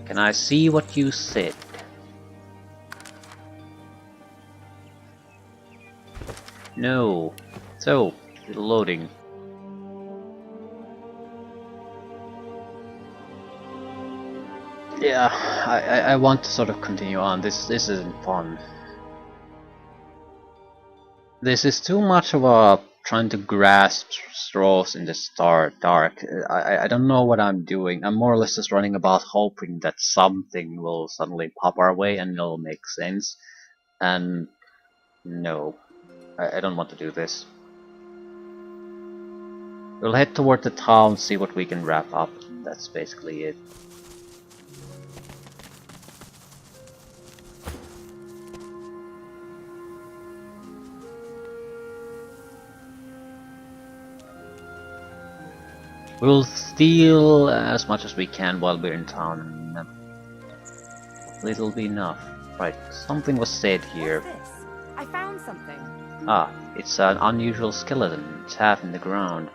Can I see what you said? No. So, loading. Yeah, I want to sort of continue on. This isn't fun. This is too much of a trying to grasp straws in the dark. I don't know what I'm doing. I'm more or less just running about hoping that something will suddenly pop our way and it'll make sense. And no, I don't want to do this. We'll head toward the town, see what we can wrap up. That's basically it. We'll steal as much as we can while we're in town, and it'll be enough. Right, something was said here. What's this? I found something. Ah, it's an unusual skeleton. It's half in the ground.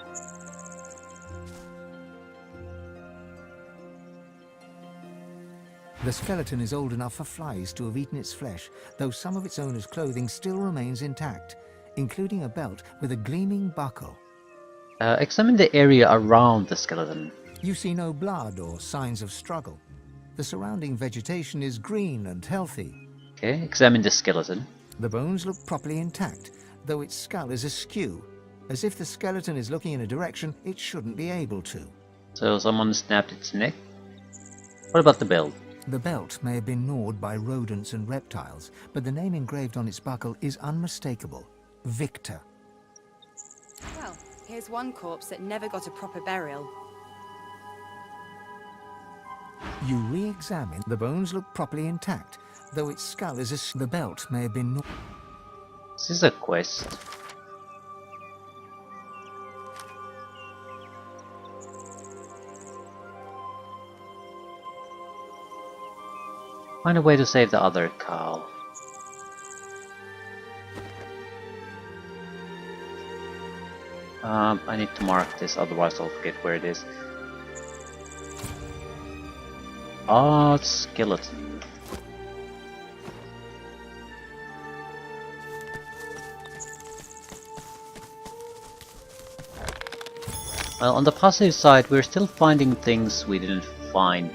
The skeleton is old enough for flies to have eaten its flesh, though some of its owner's clothing still remains intact, including a belt with a gleaming buckle. Examine the area around the skeleton. You see no blood or signs of struggle. The surrounding vegetation is green and healthy. Okay, examine the skeleton. The bones look properly intact, though its skull is askew, as if the skeleton is looking in a direction it shouldn't be able to. So someone snapped its neck? What about the belt? The belt may have been gnawed by rodents and reptiles, but the name engraved on its buckle is unmistakable. Victor. Well, here's one corpse that never got a proper burial. You re-examine. The bones look properly intact, though its skull is the belt may have been This is a quest. Find a way to save the other cow. I need to mark this, otherwise I'll forget where it is. Ah, skeleton. Well, on the positive side, we're still finding things we didn't find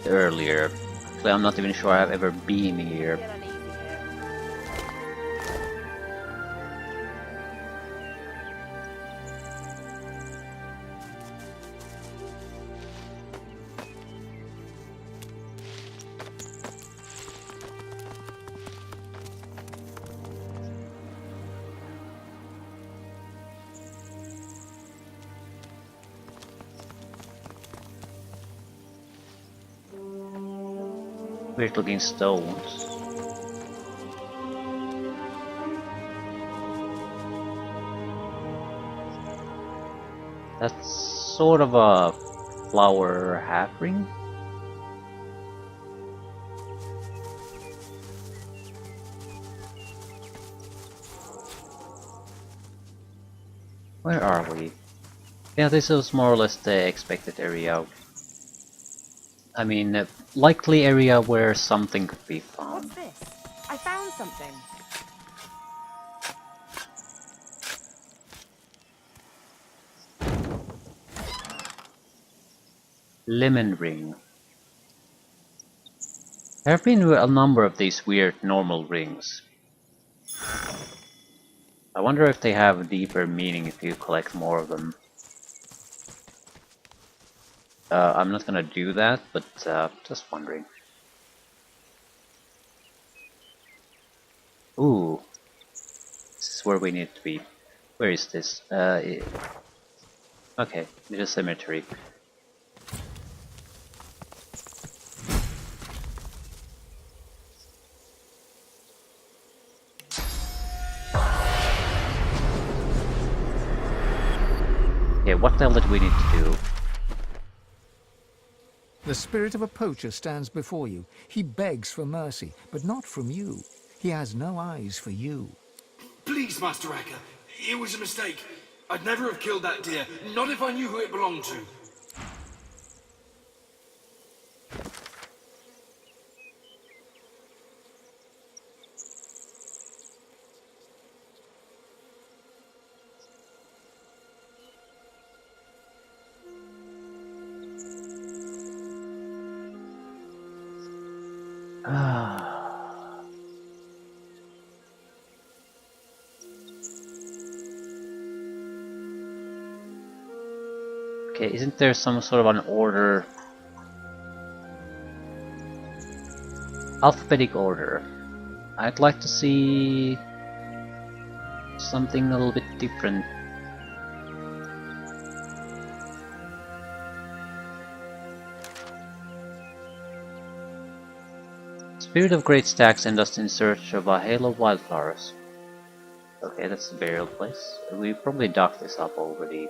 earlier. Actually, I'm not even sure I've ever been here. Feel uneasy here. Weird looking stones. That's sort of a flower half ring. Where are we? Yeah, this is more or less the expected area. I mean, a likely area where something could be found. What's this? I found something. Lemon ring. There have been a number of these weird normal rings. I wonder if they have a deeper meaning if you collect more of them. I'm not gonna do that, but just wondering. Ooh, this is where we need to be. Where is this? Okay, it's a cemetery. Okay, what the hell did we need to do? The spirit of a poacher stands before you. He begs for mercy, but not from you. He has no eyes for you. Please, Master Racker. It was a mistake. I'd never have killed that deer, not if I knew who it belonged to. Okay, isn't there some sort of an order? Alphabetic order. I'd like to see something a little bit different. Spirit of Great Stacks sent us in search of a hail of wildflowers. Okay, that's the burial place. We probably dug this up already.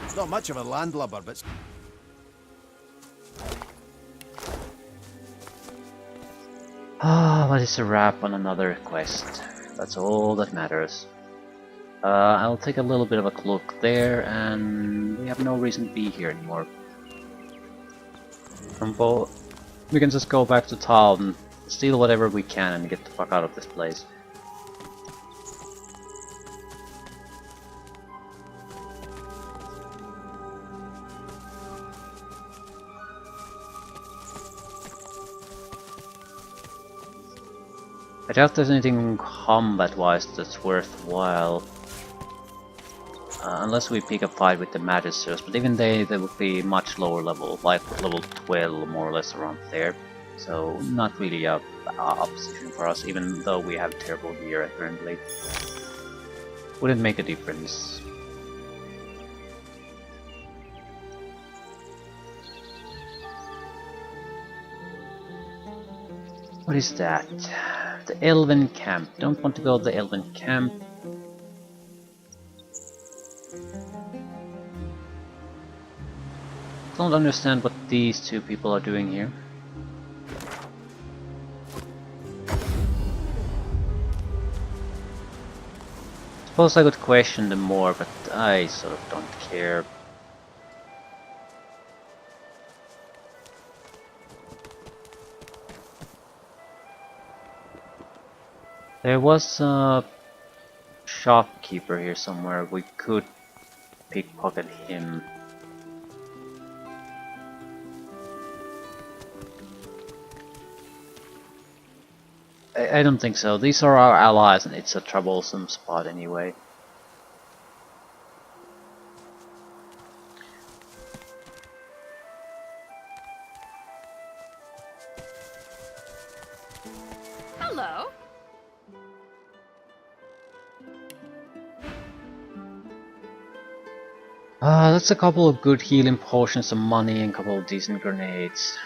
It's not much of a landlubber, but... But it's a wrap on another quest. That's all that matters. I'll take a little bit of a look there, and we have no reason to be here anymore. We can just go back to town, steal whatever we can, and get the fuck out of this place. I doubt there's anything combat-wise that's worthwhile. Unless we pick a fight with the Magisters, but even they would be much lower level, like level 12 more or less around there. So not really a opposition for us, even though we have terrible gear apparently. Wouldn't make a difference. What is that? The Elven Camp. Don't want to go to the Elven Camp. Don't understand what these two people are doing here. Suppose I could question them more, but I sort of don't care. There was a shopkeeper here somewhere. We could pickpocket him. I don't think so. These are our allies and it's a troublesome spot anyway. Hello. That's a couple of good healing potions, some money, and a couple of decent grenades.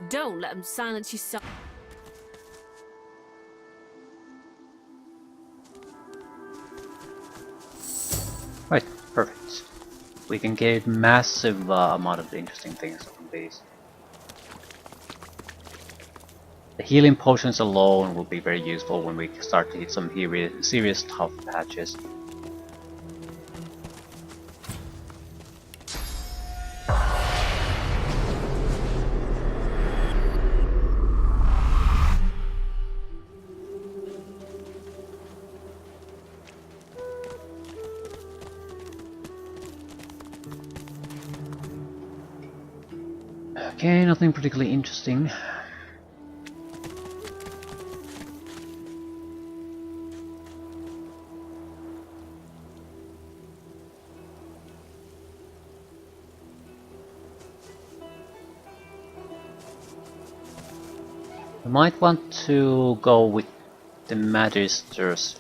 Don't let them silence you, son. Right, perfect. We can get massive amount of interesting things from these. The healing potions alone will be very useful when we start to hit some serious tough patches. Okay, nothing particularly interesting. We might want to go with the Magisters.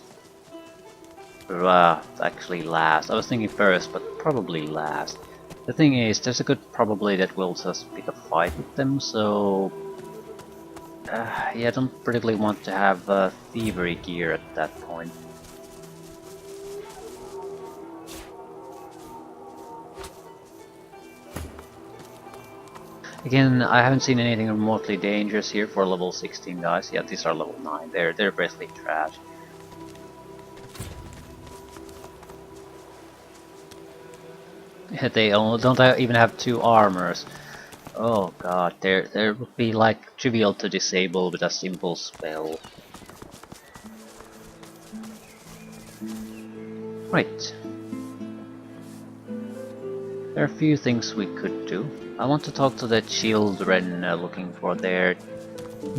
Actually last. I was thinking first, but probably last. The thing is, there's a good probability that we'll just pick a fight with them, so... yeah, I don't particularly want to have thievery gear at that point. Again, I haven't seen anything remotely dangerous here for level 16 guys. Yeah, these are level 9. They're basically trash. They don't even have 2 armors. Oh god, they would be like trivial to disable with a simple spell. Right. There are a few things we could do. I want to talk to the children looking for their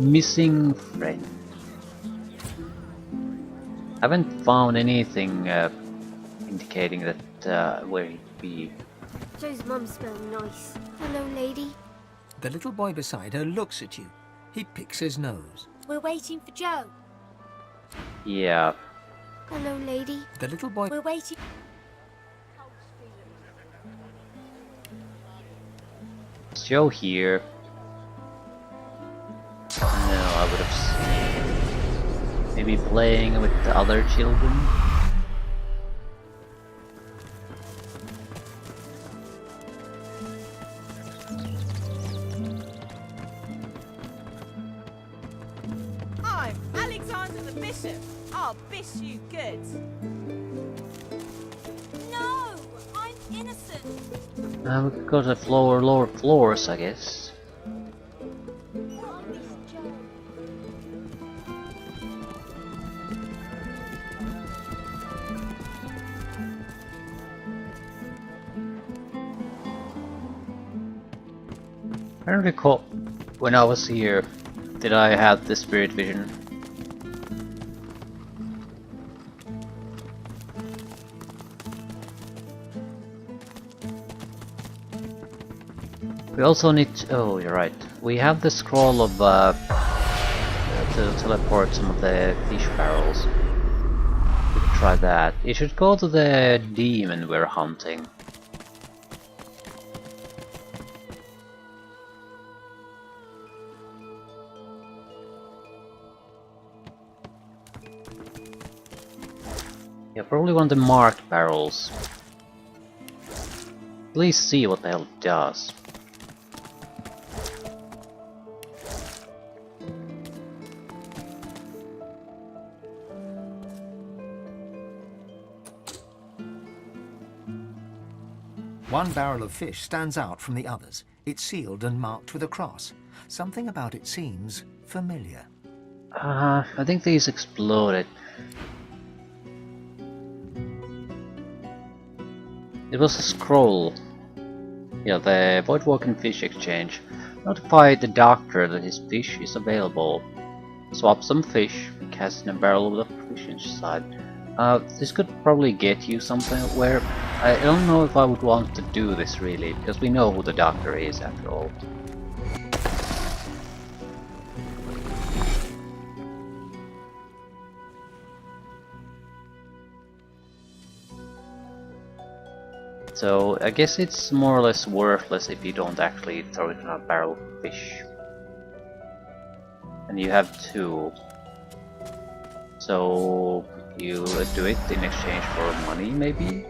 missing friend. I haven't found anything indicating that where he'd be. Joe's mum smells nice. Hello, lady. The little boy beside her looks at you. He picks his nose. We're waiting for Joe. Yeah. Hello, lady. The little boy... We're waiting. Is Joe here? No, I would have seen. Maybe playing with the other children? I'm Alexander the Bishop. I'll bish you good. No! I'm innocent! We could go to the lower floors, I guess. I don't recall when I was here, did I have the spirit vision? We also need to, oh, you're right. We have the scroll of to teleport some of the fish barrels. We could try that. It should go to the demon we're hunting. Yeah, probably one of the marked barrels. At least see what the hell it does. One barrel of fish stands out from the others. It's sealed and marked with a cross. Something about it seems familiar. I think these exploded. It was a scroll. Yeah, the Voidwalking Fish Exchange. Notify the doctor that his fish is available. Swap some fish, cast in a barrel with a fish inside. This could probably get you something where... I don't know if I would want to do this really, because we know who the doctor is after all. So I guess it's more or less worthless if you don't actually throw it in a barrel of fish. And you have 2. So you do it in exchange for money, maybe?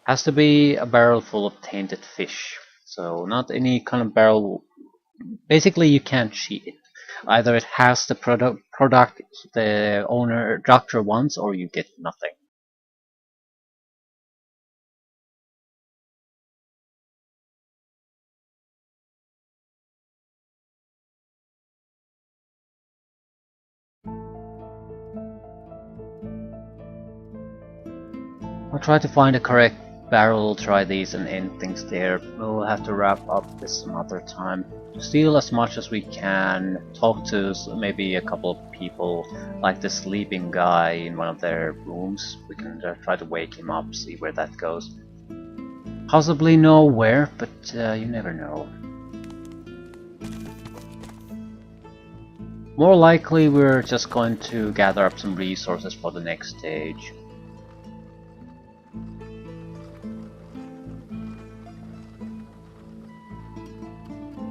Has to be a barrel full of tainted fish. So not any kind of barrel. Basically, you can't cheat it. Either it has the product the owner doctor wants, or you get nothing. I'll try to find the correct barrel, try these and end things there. We'll have to wrap up this some other time. Steal as much as we can, talk to maybe a couple of people, like the sleeping guy in one of their rooms. We can try to wake him up, see where that goes. Possibly nowhere, but you never know. More likely we're just going to gather up some resources for the next stage.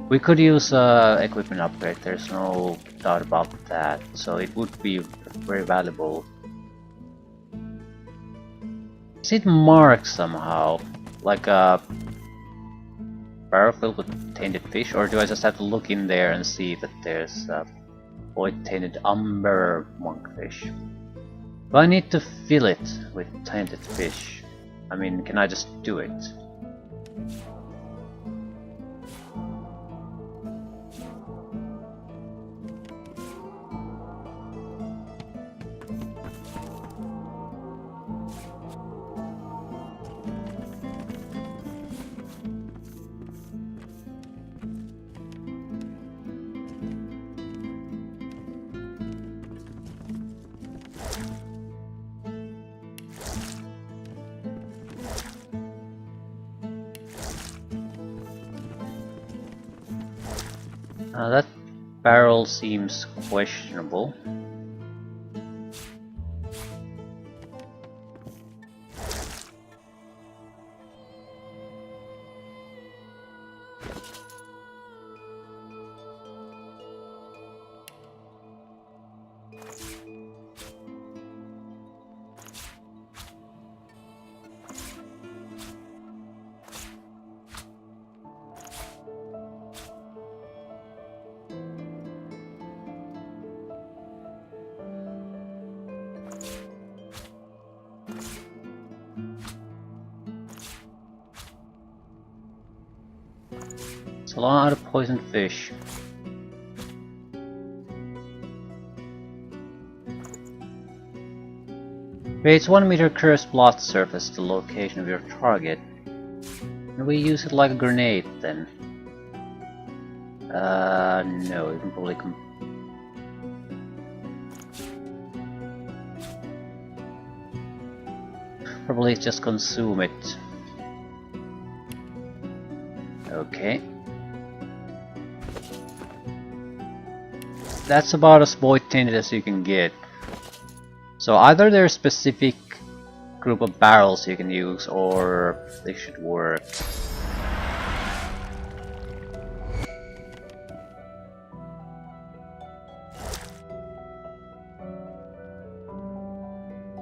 We could use equipment upgrade, there's no doubt about that, so it would be very valuable. Is it marked somehow? Like a barrel filled with tainted fish, or do I just have to look in there and see that there's void tainted umber monkfish? Do I need to fill it with tainted fish? I mean, can I just do it? That barrel seems questionable. It's a lot of poisoned fish. Creates 1 meter cursed blast surface to the location of your target. And we use it like a grenade then. No, you can probably probably just consume it. Okay. That's about as void tainted as you can get. So either there's a specific group of barrels you can use, or they should work.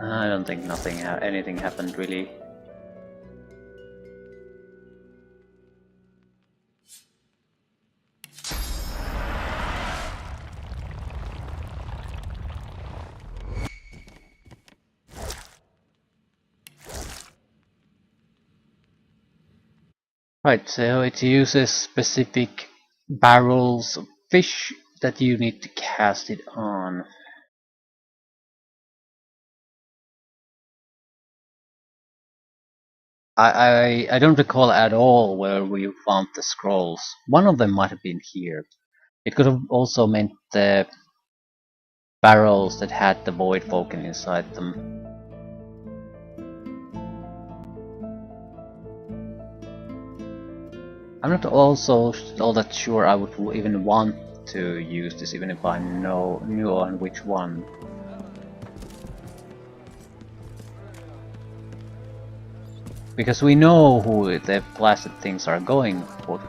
I don't think anything happened really. Right, so it uses specific barrels of fish that you need to cast it on. I don't recall at all where we found the scrolls. One of them might have been here. It could have also meant the barrels that had the void token inside them. I'm not also all that sure I would even want to use this, even if I knew on which one. Because we know who the blasted things are going for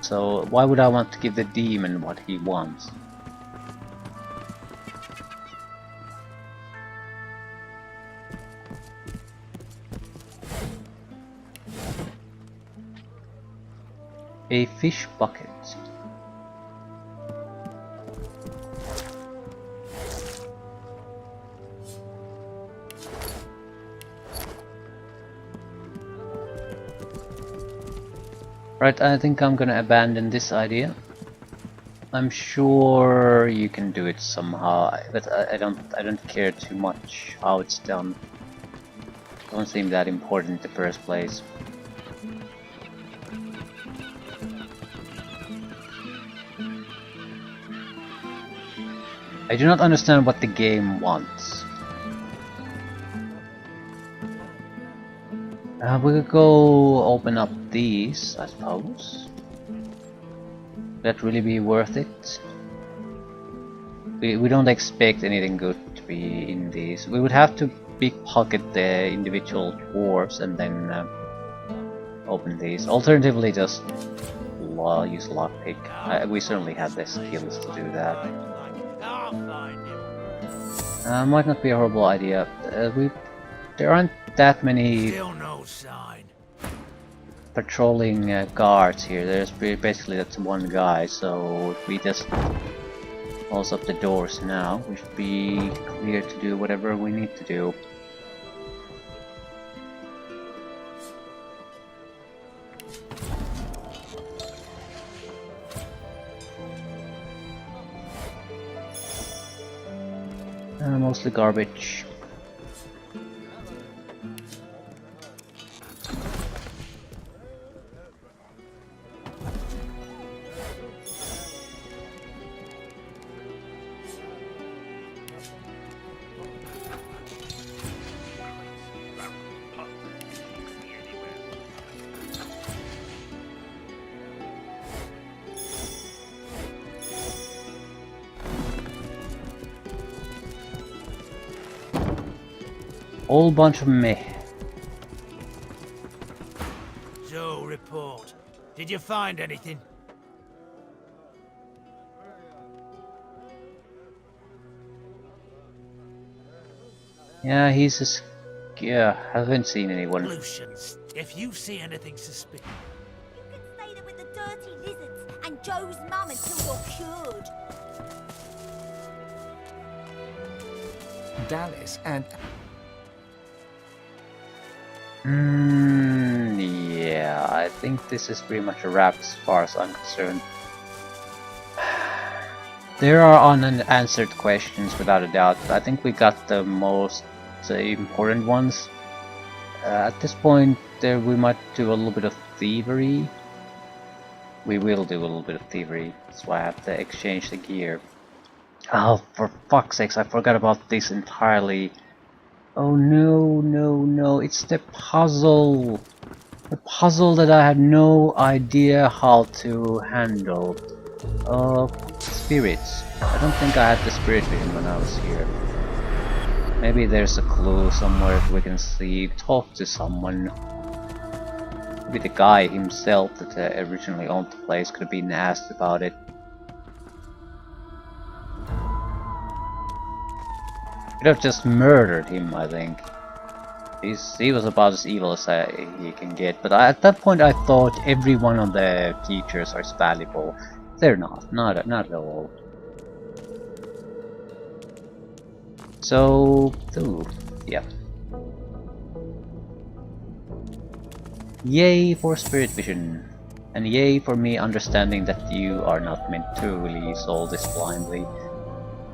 so why would I want to give the demon what he wants? A fish bucket. Right, I think I'm gonna abandon this idea. I'm sure you can do it somehow, but I don't care too much how it's done. Don't seem that important in the first place. I do not understand what the game wants. We could go open up these, I suppose. That really be worth it? We don't expect anything good to be in these. We would have to pickpocket the individual dwarves and then open these. Alternatively, just use lockpick. We certainly have the skills to do that. Might not be a horrible idea. There aren't that many patrolling guards here. There's basically that's one guy, so if we just close up the doors now, we should be clear to do whatever we need to do. Mostly garbage. Whole bunch of meh. So, report. Did you find anything? Yeah, he's just... yeah, haven't seen anyone. Lucians, if you see anything suspicious... You can stay there with the dirty lizards and Joe's mum until you're cured. Dallas and... Yeah, I think this is pretty much a wrap as far as I'm concerned. There are unanswered questions without a doubt, but I think we got the most important ones. At this point, we might do a little bit of thievery. We will do a little bit of thievery, that's why I have to exchange the gear. Oh, for fuck's sakes, I forgot about this entirely. Oh no, it's the puzzle! The puzzle that I had no idea how to handle. Spirits. I don't think I had the spirit vision when I was here. Maybe there's a clue somewhere we can see, talk to someone. Maybe the guy himself that originally owned the place could have been asked about it. Could have just murdered him, I think. He was about as evil as he can get, but at that point I thought every one of the teachers are valuable. They're not at all. So, yeah. Yay for spirit vision, and yay for me understanding that you are not meant to release all this blindly.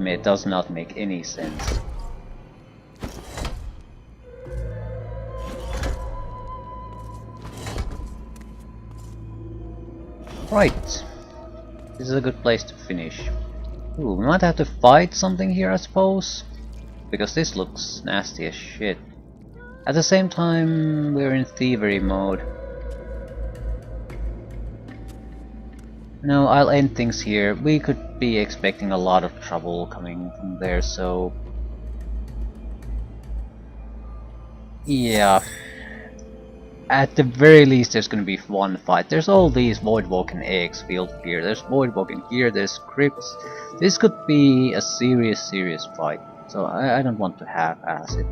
It does not make any sense. Right, this is a good place to finish. Ooh, we might have to fight something here, I suppose, because this looks nasty as shit. At the same time, we're in thievery mode. No, I'll end things here. We could be expecting a lot of trouble coming from there, so... yeah. At the very least there's gonna be one fight. There's all these Voidwalking eggs filled here. There's Voidwalking here, there's crypts. This could be a serious fight. So I don't want to half-ass it.